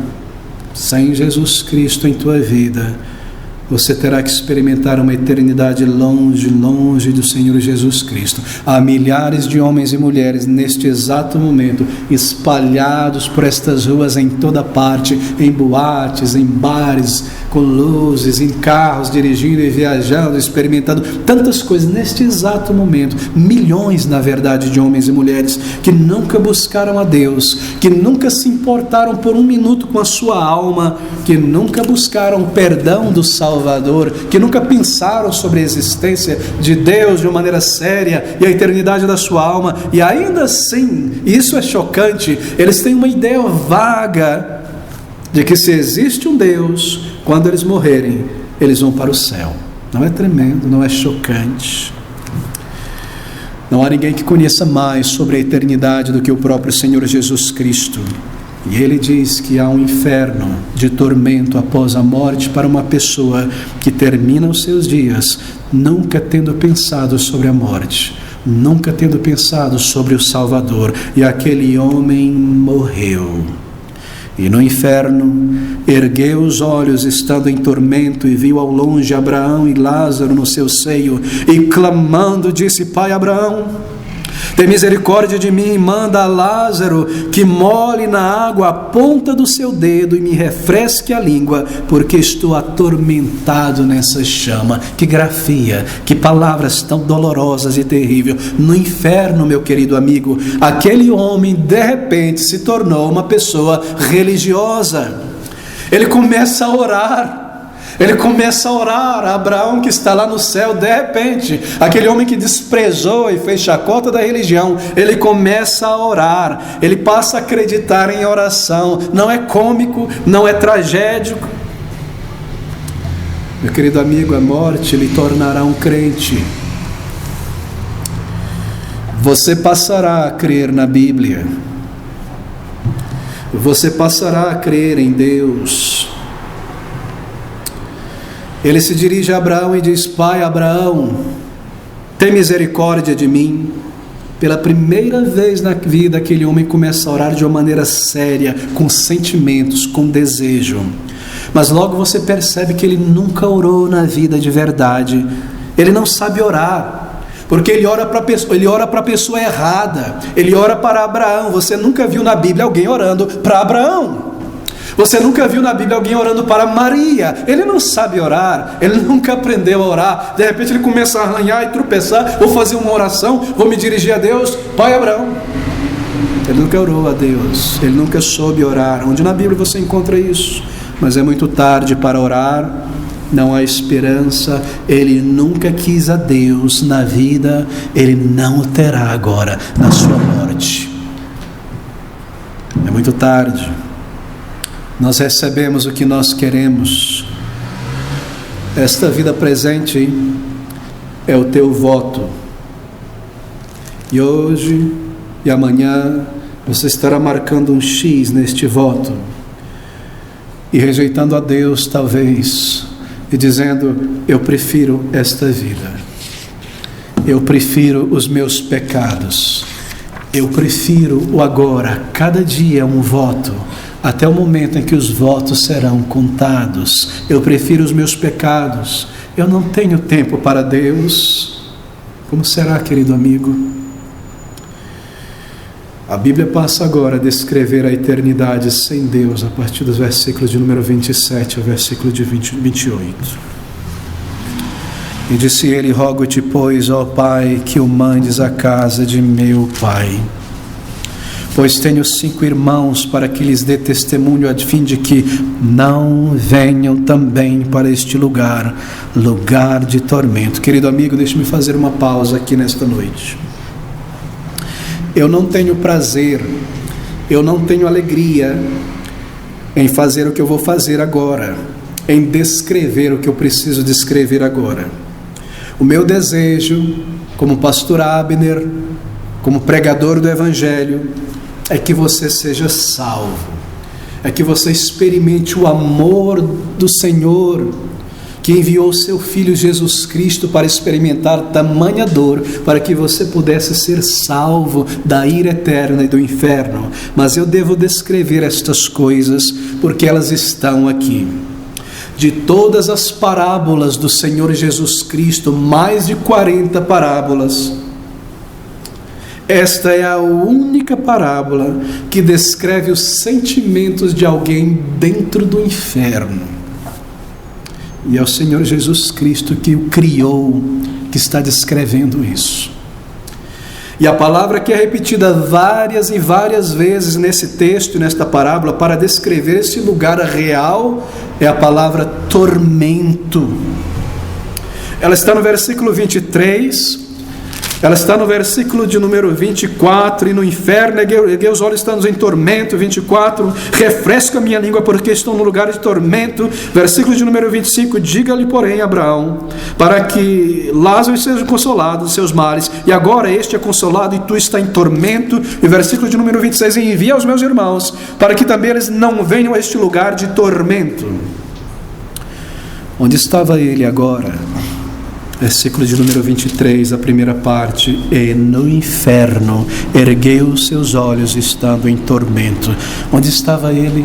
Speaker 1: sem Jesus Cristo em tua vida, você terá que experimentar uma eternidade longe, longe do Senhor Jesus Cristo. Há milhares de homens e mulheres neste exato momento espalhados por estas ruas em toda parte, em boates, em bares, com luzes, em carros, dirigindo e viajando, experimentando tantas coisas neste exato momento. Milhões, na verdade, de homens e mulheres que nunca buscaram a Deus, que nunca se importaram por um minuto com a sua alma, que nunca buscaram o perdão do Salvador, que nunca pensaram sobre a existência de Deus de uma maneira séria e a eternidade da sua alma. E ainda assim, isso é chocante, eles têm uma ideia vaga de que se existe um Deus, quando eles morrerem, eles vão para o céu. Não é tremendo? Não é chocante? Não há ninguém que conheça mais sobre a eternidade do que o próprio Senhor Jesus Cristo. E ele diz que há um inferno de tormento após a morte para uma pessoa que termina os seus dias nunca tendo pensado sobre a morte, nunca tendo pensado sobre o Salvador. E aquele homem morreu. E no inferno, ergueu os olhos, estando em tormento, e viu ao longe Abraão e Lázaro no seu seio, e clamando disse: Pai Abraão, tem misericórdia de mim, manda a Lázaro que molhe na água a ponta do seu dedo e me refresque a língua, porque estou atormentado nessa chama. Que grafia, que palavras tão dolorosas e terríveis. No inferno, meu querido amigo, aquele homem de repente se tornou uma pessoa religiosa. Ele começa a orar. Abraão, que está lá no céu, de repente, aquele homem que desprezou e fez chacota da religião, ele começa a orar, ele passa a acreditar em oração. Não é cômico, não é tragédico. Meu querido amigo, a morte lhe tornará um crente. Você passará a crer na Bíblia, você passará a crer em Deus. Ele se dirige a Abraão e diz: Pai Abraão, tem misericórdia de mim, Pela primeira vez na vida, aquele homem começa a orar de uma maneira séria, com sentimentos, com desejo. Mas logo você percebe que ele nunca orou na vida de verdade. Ele não sabe orar, porque ele ora para a pessoa errada. Ele ora para Abraão. Você nunca viu na Bíblia alguém orando para Abraão. Você nunca viu na Bíblia alguém orando para Maria. Ele não sabe orar, ele nunca aprendeu a orar. De repente ele começa a arranhar e tropeçar. Vou fazer uma oração, vou me dirigir a Deus. Pai Abraão. Ele nunca orou a Deus, ele nunca soube orar. Onde na Bíblia você encontra isso? Mas é muito tarde para orar, não há esperança. Ele nunca quis a Deus na vida, ele não o terá agora na sua morte. É muito tarde. Nós recebemos o que nós queremos. Esta vida presente é o teu voto. E hoje e amanhã você estará marcando um X neste voto. E rejeitando a Deus talvez. E dizendo, eu prefiro esta vida. Eu prefiro os meus pecados. Eu prefiro o agora. Cada dia um voto. Até o momento em que os votos serão contados. Eu prefiro os meus pecados. Eu não tenho tempo para Deus. Como será, querido amigo? A Bíblia passa agora a descrever a eternidade sem Deus, a partir dos versículos de número 27 ao versículo de 28. E disse ele, rogo-te, pois, ó Pai, que o mandes à casa de meu pai. Pois tenho 5 irmãos, para que lhes dê testemunho, a fim de que não venham também para este lugar de tormento. Querido amigo, deixe-me fazer uma pausa aqui nesta noite. Eu não tenho prazer, eu não tenho alegria em fazer o que eu vou fazer agora, em descrever o que eu preciso descrever agora. O meu desejo, como pastor Abner, como pregador do Evangelho, é que você seja salvo, é que você experimente o amor do Senhor, que enviou seu Filho Jesus Cristo para experimentar tamanha dor, para que você pudesse ser salvo da ira eterna e do inferno. Mas eu devo descrever estas coisas, porque elas estão aqui. De todas as parábolas do Senhor Jesus Cristo, mais de 40 parábolas, esta é a única parábola que descreve os sentimentos de alguém dentro do inferno. E é o Senhor Jesus Cristo que o criou, que está descrevendo isso. E a palavra que é repetida várias e várias vezes nesse texto e nesta parábola para descrever esse lugar real é a palavra tormento. Ela está no versículo 23, ela está no versículo de número 24, e no inferno erguei os olhos, estamos em tormento. 24, refresca a minha língua, porque estou no lugar de tormento. Versículo de número 25, diga-lhe, porém, Abraão, para que Lázaro seja consolado dos seus males, e agora este é consolado e tu está em tormento. E versículo de número 26, envia aos meus irmãos, para que também eles não venham a este lugar de tormento. Onde estava ele agora? Versículo de número 23, a primeira parte, e no inferno ergueu os seus olhos estando em tormento. Onde estava ele?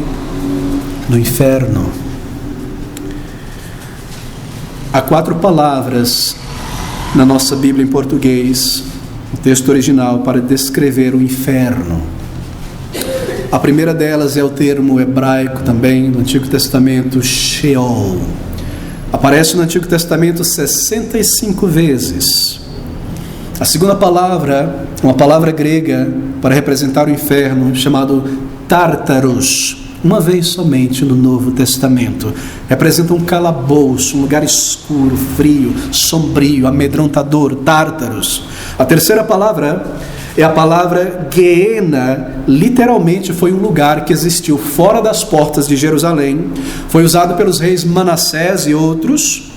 Speaker 1: No inferno. Há 4 palavras na nossa Bíblia em português, o texto original, para descrever o inferno. A primeira delas é o termo hebraico também, no Antigo Testamento, Sheol. Aparece no Antigo Testamento 65 vezes. A segunda palavra, uma palavra grega para representar o inferno, chamado Tártaros, uma vez somente no Novo Testamento. Representa um calabouço, um lugar escuro, frio, sombrio, amedrontador, Tártaros. A terceira palavra é a palavra Geena. Literalmente foi um lugar que existiu fora das portas de Jerusalém. Foi usado pelos reis Manassés e outros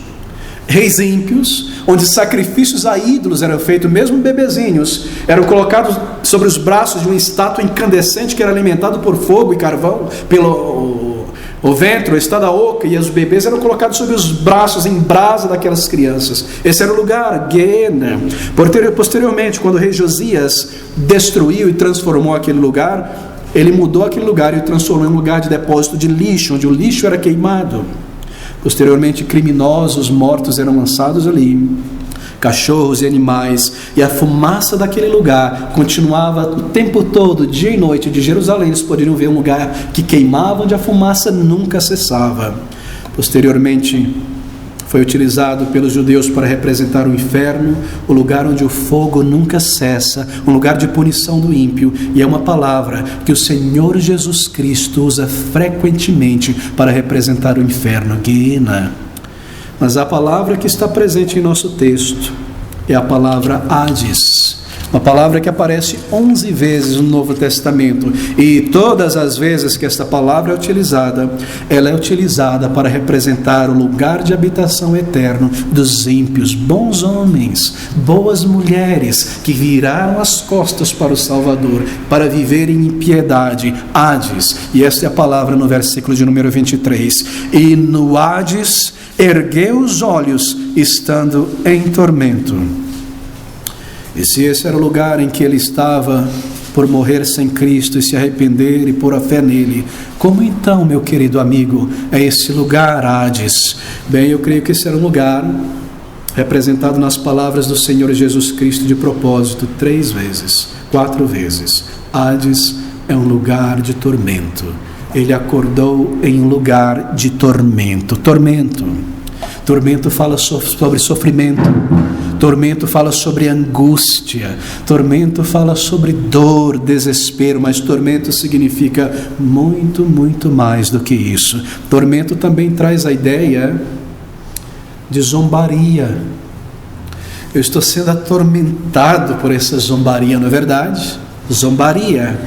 Speaker 1: reis ímpios, onde sacrifícios a ídolos eram feitos, mesmo bebezinhos eram colocados sobre os braços de uma estátua incandescente que era alimentado por fogo e carvão, pelo O ventre, o estado da oca e os bebês eram colocados sobre os braços em brasa daquelas crianças. Esse era o lugar, Guiena. Posteriormente, quando o rei Josias destruiu e transformou aquele lugar, ele mudou aquele lugar e o transformou em um lugar de depósito de lixo, onde o lixo era queimado. Posteriormente, criminosos mortos eram lançados ali, cachorros e animais, e a fumaça daquele lugar continuava o tempo todo, dia e noite. De Jerusalém eles poderiam ver um lugar que queimava, onde a fumaça nunca cessava. Posteriormente foi utilizado pelos judeus para representar o inferno, o lugar onde o fogo nunca cessa, um lugar de punição do ímpio, e é uma palavra que o Senhor Jesus Cristo usa frequentemente para representar o inferno, Guiena. Mas a palavra que está presente em nosso texto é a palavra Hades, uma palavra que aparece 11 vezes no Novo Testamento, e todas as vezes que esta palavra é utilizada, ela é utilizada para representar o lugar de habitação eterno dos ímpios, bons homens, boas mulheres, que viraram as costas para o Salvador, para viverem em piedade, Hades. E esta é a palavra no versículo de número 23, e no Hades ergueu os olhos, estando em tormento. E se esse era o lugar em que ele estava por morrer sem Cristo e se arrepender e pôr a fé nele, como então, meu querido amigo, é esse lugar, Hades? Bem, eu creio que esse era um lugar representado nas palavras do Senhor Jesus Cristo de propósito 3 vezes, 4 vezes. Hades é um lugar de tormento. Ele acordou em um lugar de tormento. Tormento fala sobre sofrimento. Tormento fala sobre angústia. Tormento fala sobre dor, desespero. Mas tormento significa muito, muito mais do que isso. Tormento também traz a ideia de zombaria. Eu estou sendo atormentado por essa zombaria, não é verdade? Zombaria.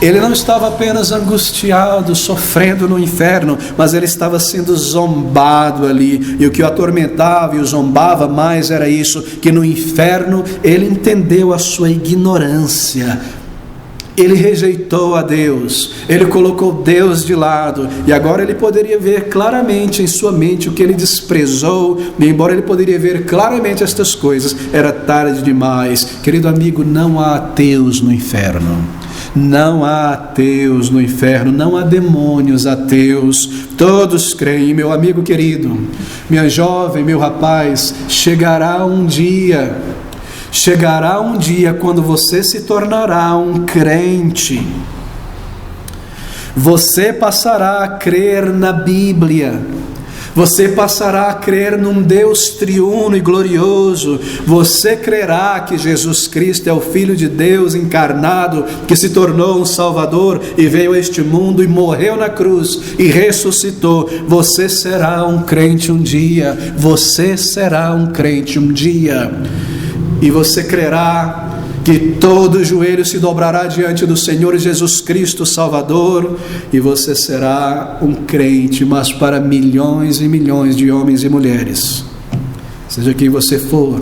Speaker 1: Ele não estava apenas angustiado, sofrendo no inferno, mas ele estava sendo zombado ali. E o que o atormentava e o zombava mais era isso, que no inferno ele entendeu a sua ignorância. Ele rejeitou a Deus, ele colocou Deus de lado, e agora ele poderia ver claramente em sua mente o que ele desprezou, e embora ele poderia ver claramente estas coisas, era tarde demais. Querido amigo, não há ateus no inferno. Não há ateus no inferno, não há demônios ateus, todos creem. Meu amigo querido, minha jovem, meu rapaz, chegará um dia quando você se tornará um crente. Você passará a crer na Bíblia. Você passará a crer num Deus triuno e glorioso. Você crerá que Jesus Cristo é o Filho de Deus encarnado, que se tornou um Salvador e veio a este mundo e morreu na cruz e ressuscitou. Você será um crente um dia. Você será um crente um dia. E você crerá que todo joelho se dobrará diante do Senhor Jesus Cristo Salvador, e você será um crente, mas para milhões e milhões de homens e mulheres, seja quem você for,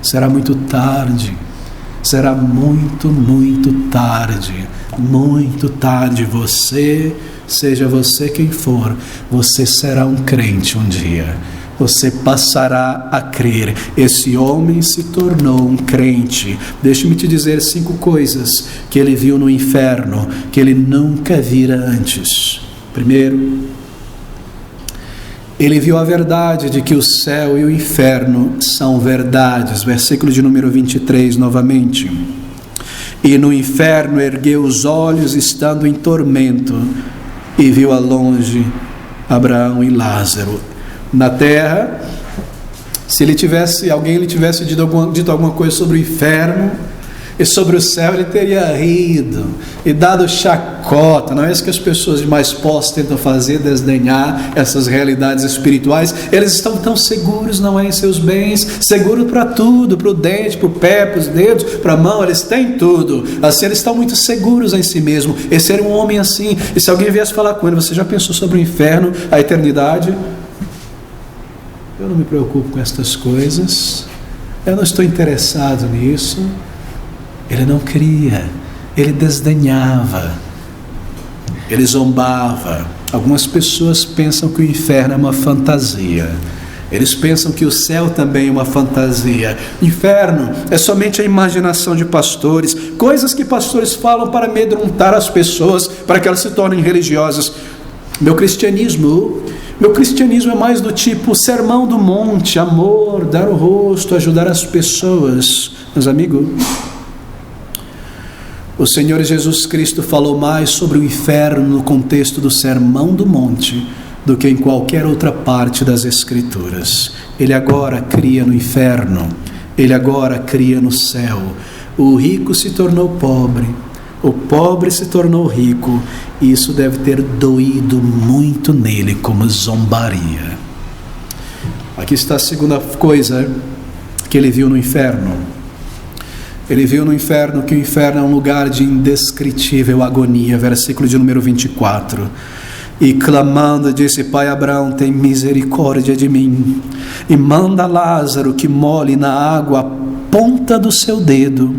Speaker 1: será muito tarde. Será muito, muito tarde. Muito tarde. Seja você quem for, você será um crente um dia. Você passará a crer. Esse homem se tornou um crente. Deixe-me te dizer 5 coisas que ele viu no inferno, que ele nunca vira antes. Primeiro, ele viu a verdade de que o céu e o inferno são verdades. Versículo de número 23 novamente. E no inferno ergueu os olhos, estando em tormento, e viu a longe Abraão e Lázaro. Na terra, se alguém lhe tivesse dito alguma coisa sobre o inferno e sobre o céu, ele teria rido e dado chacota. Não é isso que as pessoas de mais posse tentam fazer, desdenhar essas realidades espirituais. Eles estão tão seguros, não é, em seus bens, seguros para tudo, para o dente, para o pé, para os dedos, para a mão, eles têm tudo. Assim, eles estão muito seguros em si mesmo. Esse era um homem assim. E se alguém viesse falar com ele: você já pensou sobre o inferno, a eternidade? Eu não me preocupo com estas coisas, eu não estou interessado nisso. Ele não queria, ele desdenhava. ele zombava. Algumas pessoas pensam que o inferno é uma fantasia. Eles pensam que o céu também é uma fantasia. Inferno é somente a imaginação de pastores, coisas que pastores falam para amedrontar as pessoas, para que elas se tornem religiosas. Meu cristianismo é mais do tipo sermão do monte, amor, dar o rosto, ajudar as pessoas. Meus amigos, o Senhor Jesus Cristo falou mais sobre o inferno no contexto do sermão do monte do que em qualquer outra parte das Escrituras. Ele agora cria no inferno, ele agora cria no céu. O rico se tornou pobre, o pobre se tornou rico, e isso deve ter doído muito nele como zombaria. Aqui está a segunda coisa que ele viu no inferno. Ele viu no inferno que o inferno é um lugar de indescritível agonia, versículo de número 24. E clamando, disse: Pai Abraão, tem misericórdia de mim, e manda Lázaro que molhe na água a ponta do seu dedo,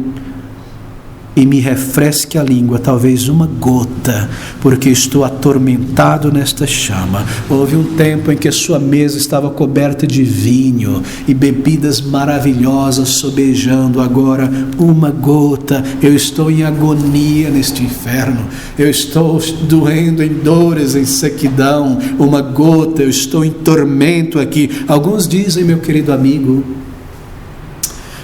Speaker 1: e me refresque a língua, talvez uma gota, porque estou atormentado nesta chama. Houve um tempo em que a sua mesa estava coberta de vinho e bebidas maravilhosas sobejando. Agora, uma gota. Eu estou em agonia neste inferno, eu estou doendo em dores, em sequidão. Uma gota, eu estou em tormento aqui. Alguns dizem, meu querido amigo,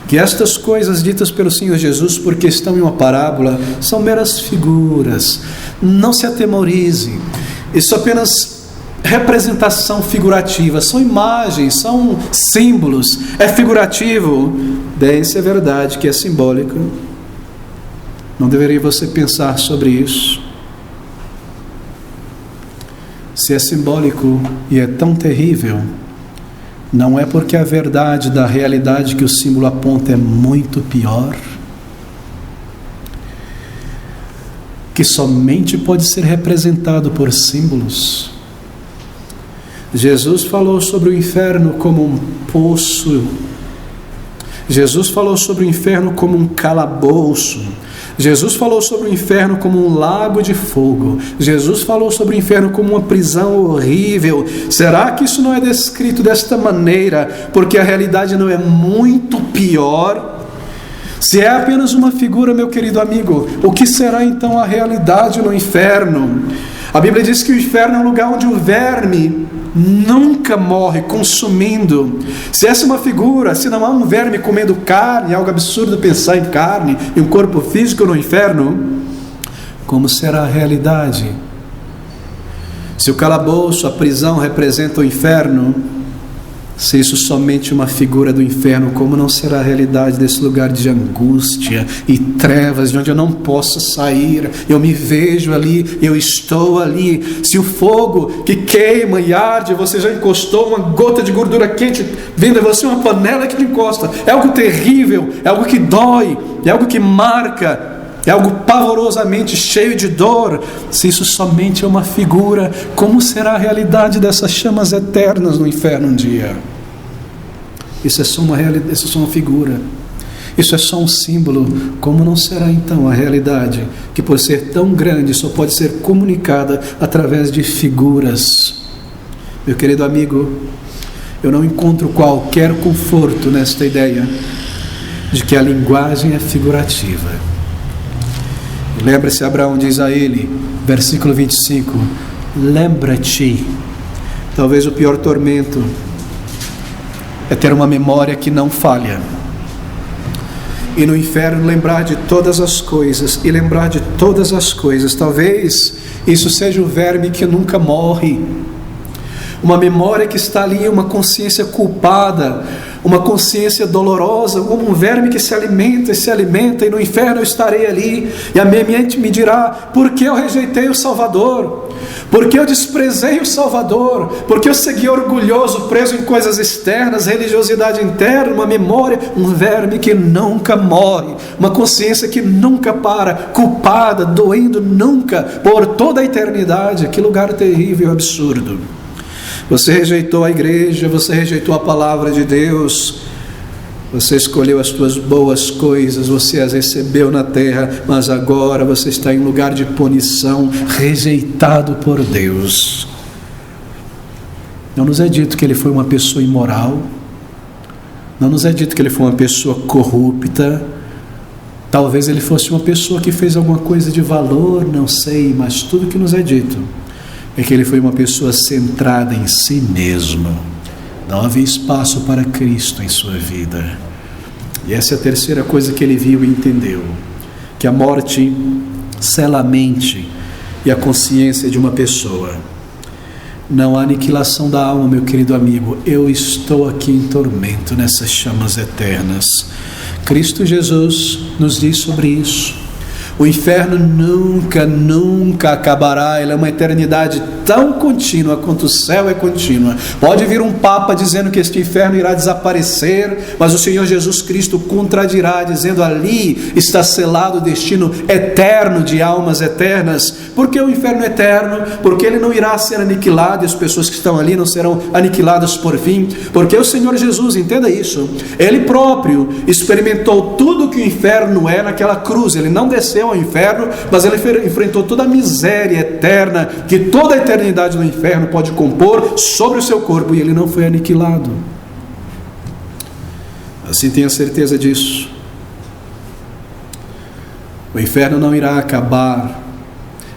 Speaker 1: que estas coisas ditas pelo Senhor Jesus, porque estão em uma parábola, são meras figuras. Não se atemorize, isso é apenas representação figurativa, são imagens, são símbolos, é figurativo. Bem, se é verdade que é simbólico, não deveria você pensar sobre isso? Se é simbólico e é tão terrível, não é porque a verdade da realidade que o símbolo aponta é muito pior, que somente pode ser representado por símbolos. Jesus falou sobre o inferno como um poço. Jesus falou sobre o inferno como um calabouço. Jesus falou sobre o inferno como um lago de fogo. Jesus falou sobre o inferno como uma prisão horrível. Será que isso não é descrito desta maneira porque a realidade não é muito pior? Se é apenas uma figura, meu querido amigo, o que será então a realidade no inferno? A Bíblia diz que o inferno é um lugar onde o verme nunca morre, consumindo. Se essa é uma figura, se não há um verme comendo carne, é algo absurdo pensar em carne e um corpo físico no inferno, como será a realidade? Se o calabouço, a prisão representa o inferno, se isso somente uma figura do inferno, como não será a realidade desse lugar de angústia e trevas, de onde eu não posso sair, eu me vejo ali, eu estou ali. Se o fogo que queima e arde, você já encostou uma gota de gordura quente vindo a você, uma panela que te encosta, é algo terrível, é algo que dói, é algo que marca, é algo pavorosamente cheio de dor. Se isso somente é uma figura, como será a realidade dessas chamas eternas no inferno um dia? Isso é só uma realidade, isso é só uma figura, isso é só um símbolo. Como não será então a realidade, que por ser tão grande só pode ser comunicada através de figuras? Meu querido amigo, eu não encontro qualquer conforto nesta ideia de que a linguagem é figurativa. Lembra-se, Abraão diz a ele, versículo 25, lembra-te. Talvez o pior tormento é ter uma memória que não falha, e no inferno lembrar de todas as coisas, e lembrar de todas as coisas. Talvez isso seja o verme que nunca morre, uma memória que está ali, uma consciência culpada, uma consciência dolorosa, como um verme que se alimenta, e no inferno eu estarei ali, e a minha mente me dirá: por que eu rejeitei o Salvador? Por que eu desprezei o Salvador? Por que eu segui orgulhoso, preso em coisas externas, religiosidade interna? Uma memória, um verme que nunca morre, uma consciência que nunca para, culpada, doendo nunca, por toda a eternidade. Que lugar terrível e absurdo. Você rejeitou a igreja, você rejeitou a palavra de Deus, Você escolheu as tuas boas coisas, você as recebeu na terra, mas agora você está em lugar de punição, rejeitado por Deus. Não nos é dito que ele foi uma pessoa imoral, não nos é dito que ele foi uma pessoa corrupta. Talvez ele fosse uma pessoa que fez alguma coisa de valor, não sei, mas tudo que nos é dito é que ele foi uma pessoa centrada em si mesmo. Não havia espaço para Cristo em sua vida. E essa é a terceira coisa que ele viu e entendeu: que a morte sela a mente e a consciência de uma pessoa. Não há aniquilação da alma, meu querido amigo. Eu estou aqui em tormento nessas chamas eternas. Cristo Jesus nos diz sobre isso. O inferno nunca acabará. Ele é uma eternidade tão contínua quanto o céu é contínua. Pode vir um papa dizendo que este inferno irá desaparecer, mas o Senhor Jesus Cristo contradirá, dizendo: ali está selado o destino eterno de almas eternas. Por que o inferno é eterno? Porque ele não irá ser aniquilado, e as pessoas que estão ali não serão aniquiladas por fim. Porque o Senhor Jesus, entenda isso, ele próprio experimentou tudo que o inferno é naquela cruz. Ele não desceu ao inferno, mas ele enfrentou toda a miséria eterna que toda a eternidade no inferno pode compor sobre o seu corpo, e ele não foi aniquilado. Assim, tenha certeza disso. O inferno não irá acabar.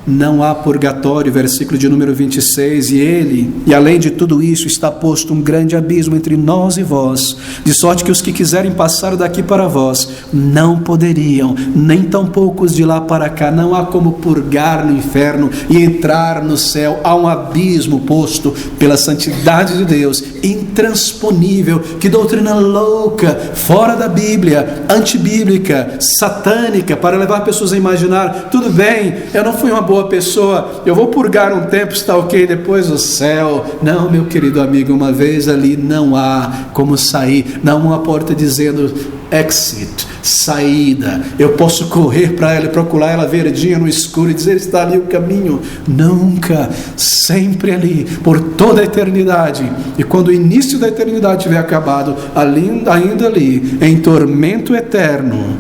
Speaker 1: Não há purgatório, versículo de número 26, e além de tudo isso, está posto um grande abismo entre nós e vós, de sorte que os que quiserem passar daqui para vós, não poderiam, nem tampouco os de lá para cá. Não há como purgar no inferno e entrar no céu. Há um abismo posto pela santidade de Deus, intransponível. Que doutrina louca, fora da Bíblia, antibíblica, satânica, para levar pessoas a imaginar: tudo bem, eu não fui uma boa pessoa, eu vou purgar um tempo, está ok, depois o céu. Não, meu querido amigo, uma vez ali não há como sair. Não há uma porta dizendo exit, saída. Eu posso correr para ela e procurar ela verdinha no escuro e dizer: está ali o caminho. Nunca, sempre ali, por toda a eternidade. E quando o início da eternidade tiver acabado, ainda ali, em tormento eterno,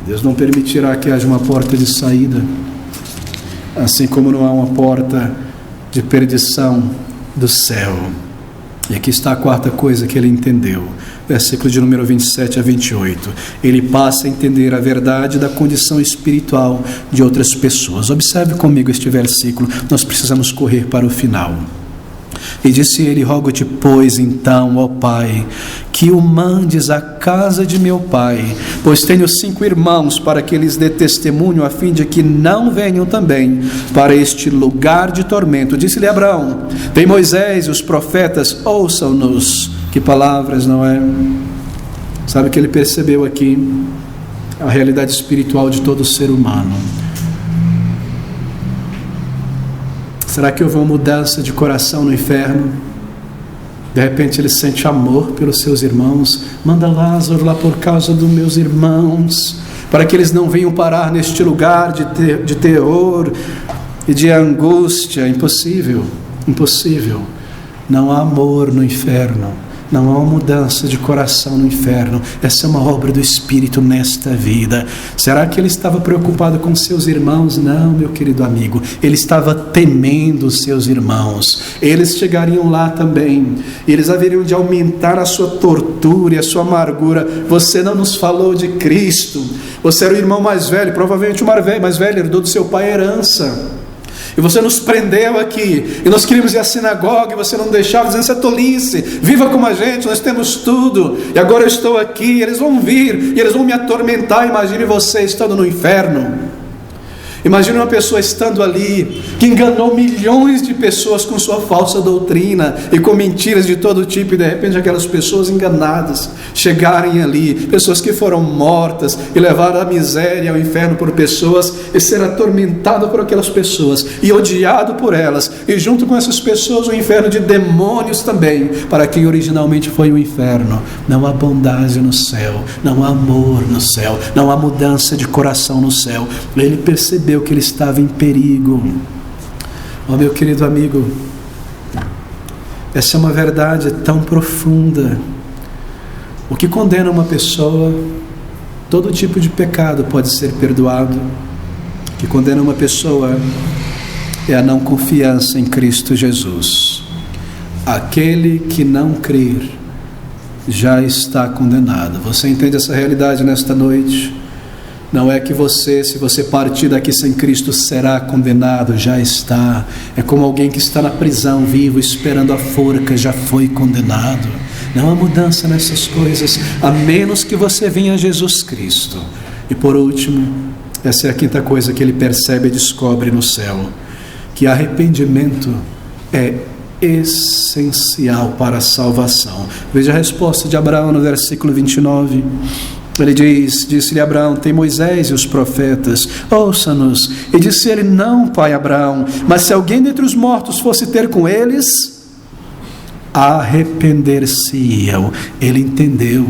Speaker 1: Deus não permitirá que haja uma porta de saída. Assim como não há uma porta de perdição do céu. E aqui está a quarta coisa que ele entendeu, versículo de número 27 a 28. Ele passa a entender a verdade da condição espiritual de outras pessoas. Observe comigo este versículo, nós precisamos correr para o final. E disse ele: rogo-te, pois, então, ó Pai, que o mandes à casa de meu pai, pois tenho 5 irmãos, para que lhes dê testemunho, a fim de que não venham também para este lugar de tormento. Disse-lhe Abraão: tem Moisés e os profetas, ouçam-nos. Que palavras, não é? Sabe que ele percebeu aqui a realidade espiritual de todo ser humano. Será que houve uma mudança de coração no inferno? De repente ele sente amor pelos seus irmãos. Manda Lázaro lá por causa dos meus irmãos, para que eles não venham parar neste lugar de terror e de angústia. Impossível, impossível. Não há amor no inferno. Não há uma mudança de coração no inferno. Essa é uma obra do Espírito nesta vida. Será que ele estava preocupado com seus irmãos? Não, meu querido amigo. Ele estava temendo os seus irmãos. Eles chegariam lá também. Eles haveriam de aumentar a sua tortura e a sua amargura. Você não nos falou de Cristo. Você era o irmão mais velho, provavelmente o mais velho, herdou do seu pai a herança. E você nos prendeu aqui, e nós queríamos ir à sinagoga, e você não deixava, dizendo: isso é tolice, viva como a gente, nós temos tudo, e agora eu estou aqui, e eles vão vir, e eles vão me atormentar. Imagine você estando no inferno. Imagine uma pessoa estando ali, que enganou milhões de pessoas com sua falsa doutrina e com mentiras de todo tipo, e de repente aquelas pessoas enganadas chegarem ali, pessoas que foram mortas e levaram a miséria ao inferno por pessoas, e ser atormentado por aquelas pessoas e odiado por elas, e junto com essas pessoas o inferno de demônios também, para quem originalmente foi o inferno. Não há bondade no céu, não há amor no céu, não há mudança de coração no céu. Ele percebeu que ele estava em perigo. Oh, meu querido amigo, essa é uma verdade tão profunda. O que condena uma pessoa, todo tipo de pecado pode ser perdoado. O que condena uma pessoa é a não confiança em Cristo Jesus. Aquele que não crer já está condenado. Você entende essa realidade nesta noite? Não é que você, se você partir daqui sem Cristo, será condenado, já está. É como alguém que está na prisão, vivo, esperando a forca, já foi condenado. Não há mudança nessas coisas, a menos que você venha a Jesus Cristo. E por último, essa é a quinta coisa que ele percebe e descobre no céu, que arrependimento é essencial para a salvação. Veja a resposta de Abraão no versículo 29. Ele diz, disse-lhe Abraão, tem Moisés e os profetas, ouça-nos. E disse ele, não, pai Abraão, mas se alguém dentre os mortos fosse ter com eles, arrepender-se-iam. Ele entendeu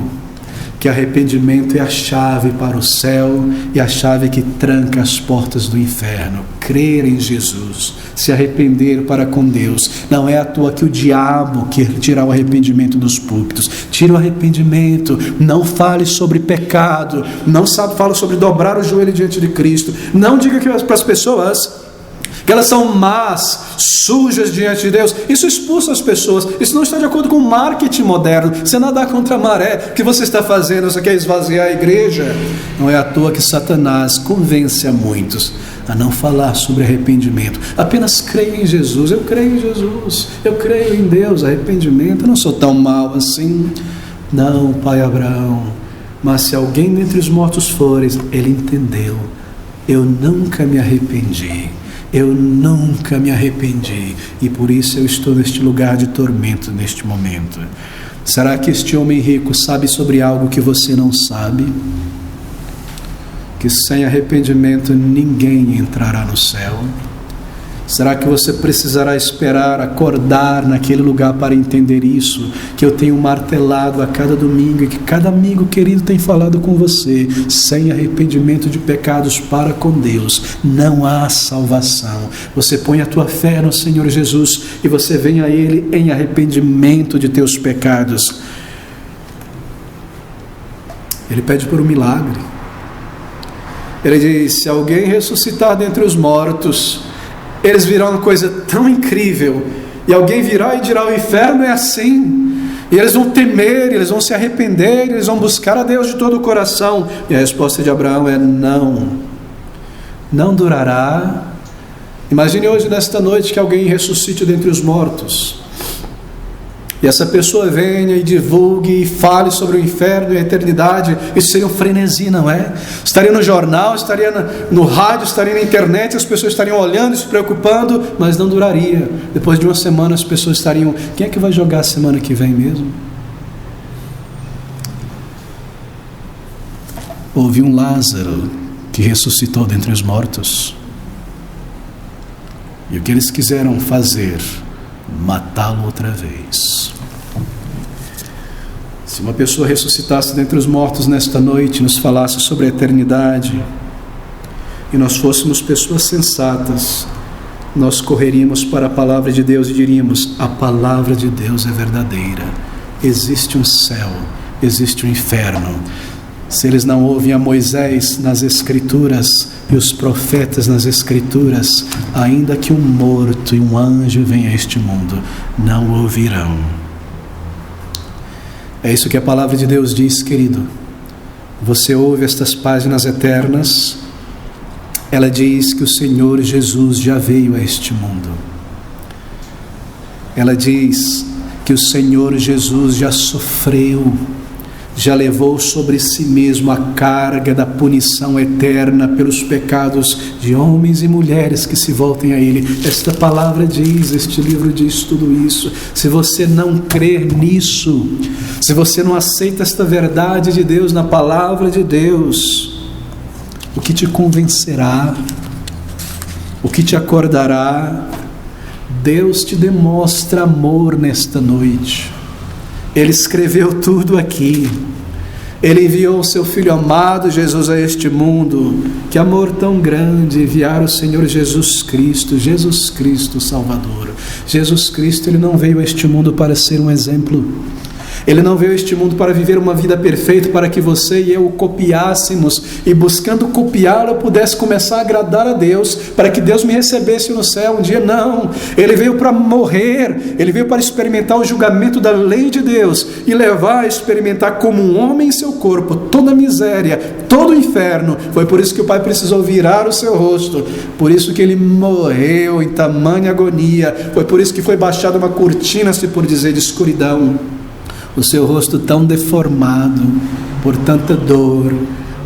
Speaker 1: que arrependimento é a chave para o céu e a chave que tranca as portas do inferno. Crer em Jesus, se arrepender para com Deus. Não é à toa que o diabo quer tirar o arrependimento dos púlpitos. Tira o arrependimento, não fale sobre pecado, não fale sobre dobrar o joelho diante de Cristo. Não diga para as pessoas que elas são más, sujas diante de Deus. Isso expulsa as pessoas. Isso não está de acordo com o marketing moderno. Você nadar contra a maré. O que você está fazendo? Você quer esvaziar a igreja? Não é à toa que Satanás convence a muitos a não falar sobre arrependimento. Apenas creia em Jesus. Eu creio em Jesus. Eu creio em Deus. Arrependimento. Eu não sou tão mal assim. Não, pai Abraão. Mas se alguém dentre os mortos fores, ele entendeu. Eu nunca me arrependi. Eu nunca me arrependi e por isso eu estou neste lugar de tormento neste momento. Será que este homem rico sabe sobre algo que você não sabe? Que sem arrependimento ninguém entrará no céu? Será que você precisará esperar acordar naquele lugar para entender isso? Que eu tenho martelado a cada domingo e que cada amigo querido tem falado com você. Sem arrependimento de pecados para com Deus, não há salvação. Você põe a tua fé no Senhor Jesus e você vem a Ele em arrependimento de teus pecados. Ele pede por um milagre. Ele diz, se alguém ressuscitar dentre os mortos, eles virão uma coisa tão incrível, e alguém virá e dirá, o inferno é assim, e eles vão temer, eles vão se arrepender, eles vão buscar a Deus de todo o coração. E a resposta de Abraão é não durará. Imagine hoje nesta noite que alguém ressuscite dentre os mortos, e essa pessoa venha e divulgue e fale sobre o inferno e a eternidade. Isso seria um frenesi, não é? Estaria no jornal, estaria no rádio, estaria na internet, as pessoas estariam olhando e se preocupando, mas não duraria. Depois de uma semana as pessoas estariam, quem é que vai jogar semana que vem mesmo? Houve um Lázaro que ressuscitou dentre os mortos, e o que eles quiseram fazer? Matá-lo outra vez. Se uma pessoa ressuscitasse dentre os mortos nesta noite, nos falasse sobre a eternidade, e nós fôssemos pessoas sensatas, nós correríamos para a palavra de Deus e diríamos, a palavra de Deus é verdadeira. Existe um céu, existe um inferno. Se eles não ouvem a Moisés nas Escrituras e os profetas nas Escrituras, ainda que um morto e um anjo venham a este mundo, não ouvirão. É isso que a palavra de Deus diz, querido. Você ouve estas páginas eternas, ela diz que o Senhor Jesus já veio a este mundo. Ela diz que o Senhor Jesus já sofreu, já levou sobre si mesmo a carga da punição eterna pelos pecados de homens e mulheres que se voltem a Ele. Esta palavra diz, este livro diz tudo isso. Se você não crer nisso, se você não aceita esta verdade de Deus na palavra de Deus, o que te convencerá? O que te acordará? Deus te demonstra amor nesta noite. Ele escreveu tudo aqui. Ele enviou o seu Filho amado Jesus a este mundo. Que amor tão grande enviar o Senhor Jesus Cristo Salvador. Jesus Cristo, Ele não veio a este mundo para ser um exemplo. Ele não veio a este mundo para viver uma vida perfeita, para que você e eu o copiássemos, e buscando copiá-lo eu pudesse começar a agradar a Deus, para que Deus me recebesse no céu um dia. Não, Ele veio para morrer, Ele veio para experimentar o julgamento da lei de Deus, e levar a experimentar como um homem em seu corpo toda a miséria, todo o inferno. Foi por isso que o Pai precisou virar o seu rosto, por isso que Ele morreu em tamanha agonia, foi por isso que foi baixada uma cortina, se por dizer, de escuridão, o seu rosto tão deformado por tanta dor,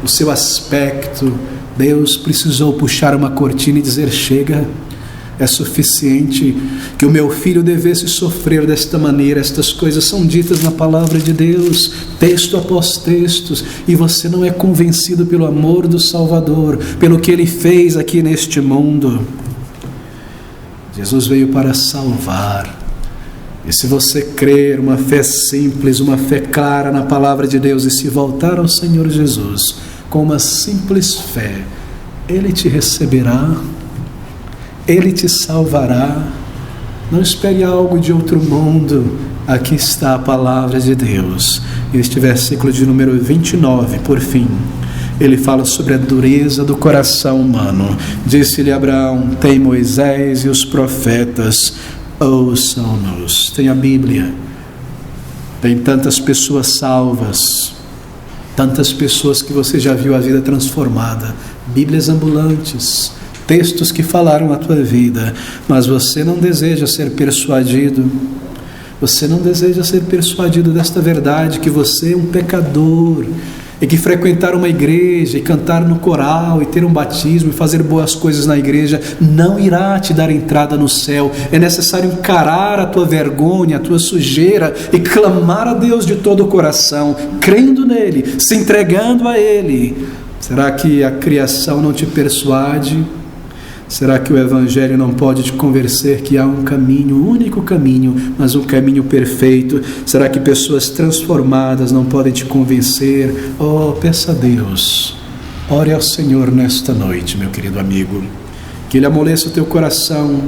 Speaker 1: o seu aspecto. Deus precisou puxar uma cortina e dizer: chega, é suficiente que o meu filho devesse sofrer desta maneira. Estas coisas são ditas na palavra de Deus, texto após textos, e você não é convencido pelo amor do Salvador, pelo que Ele fez aqui neste mundo. Jesus veio para salvar. E se você crer, uma fé simples, uma fé clara na palavra de Deus, e se voltar ao Senhor Jesus com uma simples fé, Ele te receberá, Ele te salvará. Não espere algo de outro mundo. Aqui está a palavra de Deus. Este versículo de número 29, por fim, ele fala sobre a dureza do coração humano. Disse-lhe Abraão: tem Moisés e os profetas, ouçam-nos. Tem a Bíblia, tem tantas pessoas salvas, tantas pessoas que você já viu a vida transformada, Bíblias ambulantes, textos que falaram a tua vida, mas você não deseja ser persuadido, você não deseja ser persuadido desta verdade, que você é um pecador, e que frequentar uma igreja, e cantar no coral, e ter um batismo, e fazer boas coisas na igreja, não irá te dar entrada no céu. É necessário encarar a tua vergonha, a tua sujeira, e clamar a Deus de todo o coração, crendo nele, se entregando a Ele. Será que a criação não te persuade? Será que o Evangelho não pode te convencer que há um caminho, um único caminho, mas um caminho perfeito? Será que pessoas transformadas não podem te convencer? Oh, peça a Deus, ore ao Senhor nesta noite, meu querido amigo, que Ele amoleça o teu coração,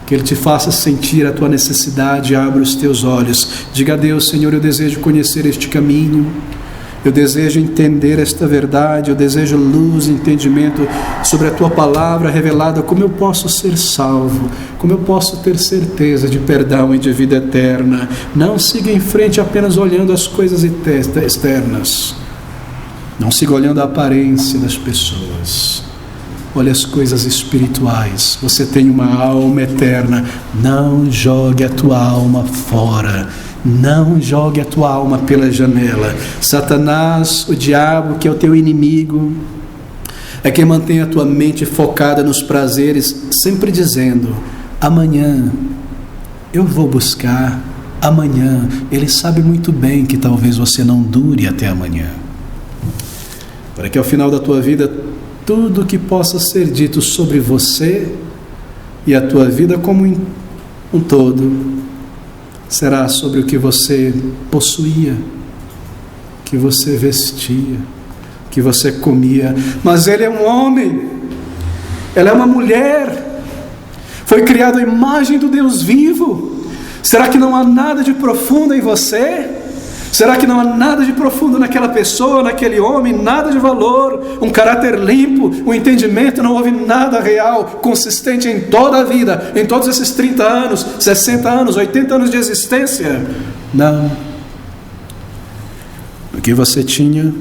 Speaker 1: que Ele te faça sentir a tua necessidade, abra os teus olhos, diga a Deus: Senhor, eu desejo conhecer este caminho, eu desejo entender esta verdade, eu desejo luz, entendimento sobre a Tua palavra revelada. Como eu posso ser salvo? Como eu posso ter certeza de perdão e de vida eterna? Não siga em frente apenas olhando as coisas externas. Não siga olhando a aparência das pessoas. Olhe as coisas espirituais. Você tem uma alma eterna. Não jogue a tua alma fora. Não jogue a tua alma pela janela. Satanás, o diabo, que é o teu inimigo, é quem mantém a tua mente focada nos prazeres, sempre dizendo: amanhã eu vou buscar, amanhã. Ele sabe muito bem que talvez você não dure até amanhã, para que ao final da tua vida, tudo que possa ser dito sobre você e a tua vida como um todo será sobre o que você possuía, que você vestia, que você comia. Mas ele é um homem, ela é uma mulher, foi criado à imagem do Deus vivo. Será que não há nada de profundo em você? Será que não há nada de profundo naquela pessoa, naquele homem? Nada de valor, um caráter limpo, um entendimento? Não houve nada real, consistente em toda a vida, em todos esses 30 anos, 60 anos, 80 anos de existência? Não. O que você tinha,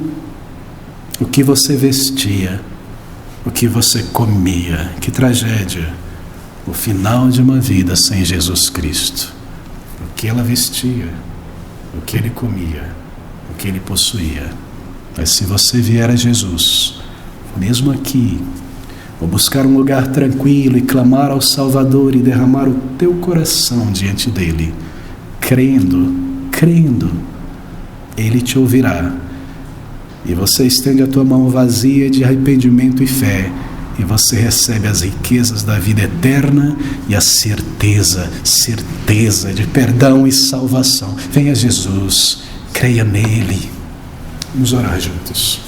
Speaker 1: o que você vestia, o que você comia. Que tragédia! O final de uma vida sem Jesus Cristo. O que ela vestia, o que ele comia, o que ele possuía. Mas se você vier a Jesus, mesmo aqui, ou buscar um lugar tranquilo e clamar ao Salvador e derramar o teu coração diante dele, crendo, ele te ouvirá. E você estende a tua mão vazia de arrependimento e fé, e você recebe as riquezas da vida eterna e a certeza de perdão e salvação. Venha Jesus, creia nele. Vamos orar juntos.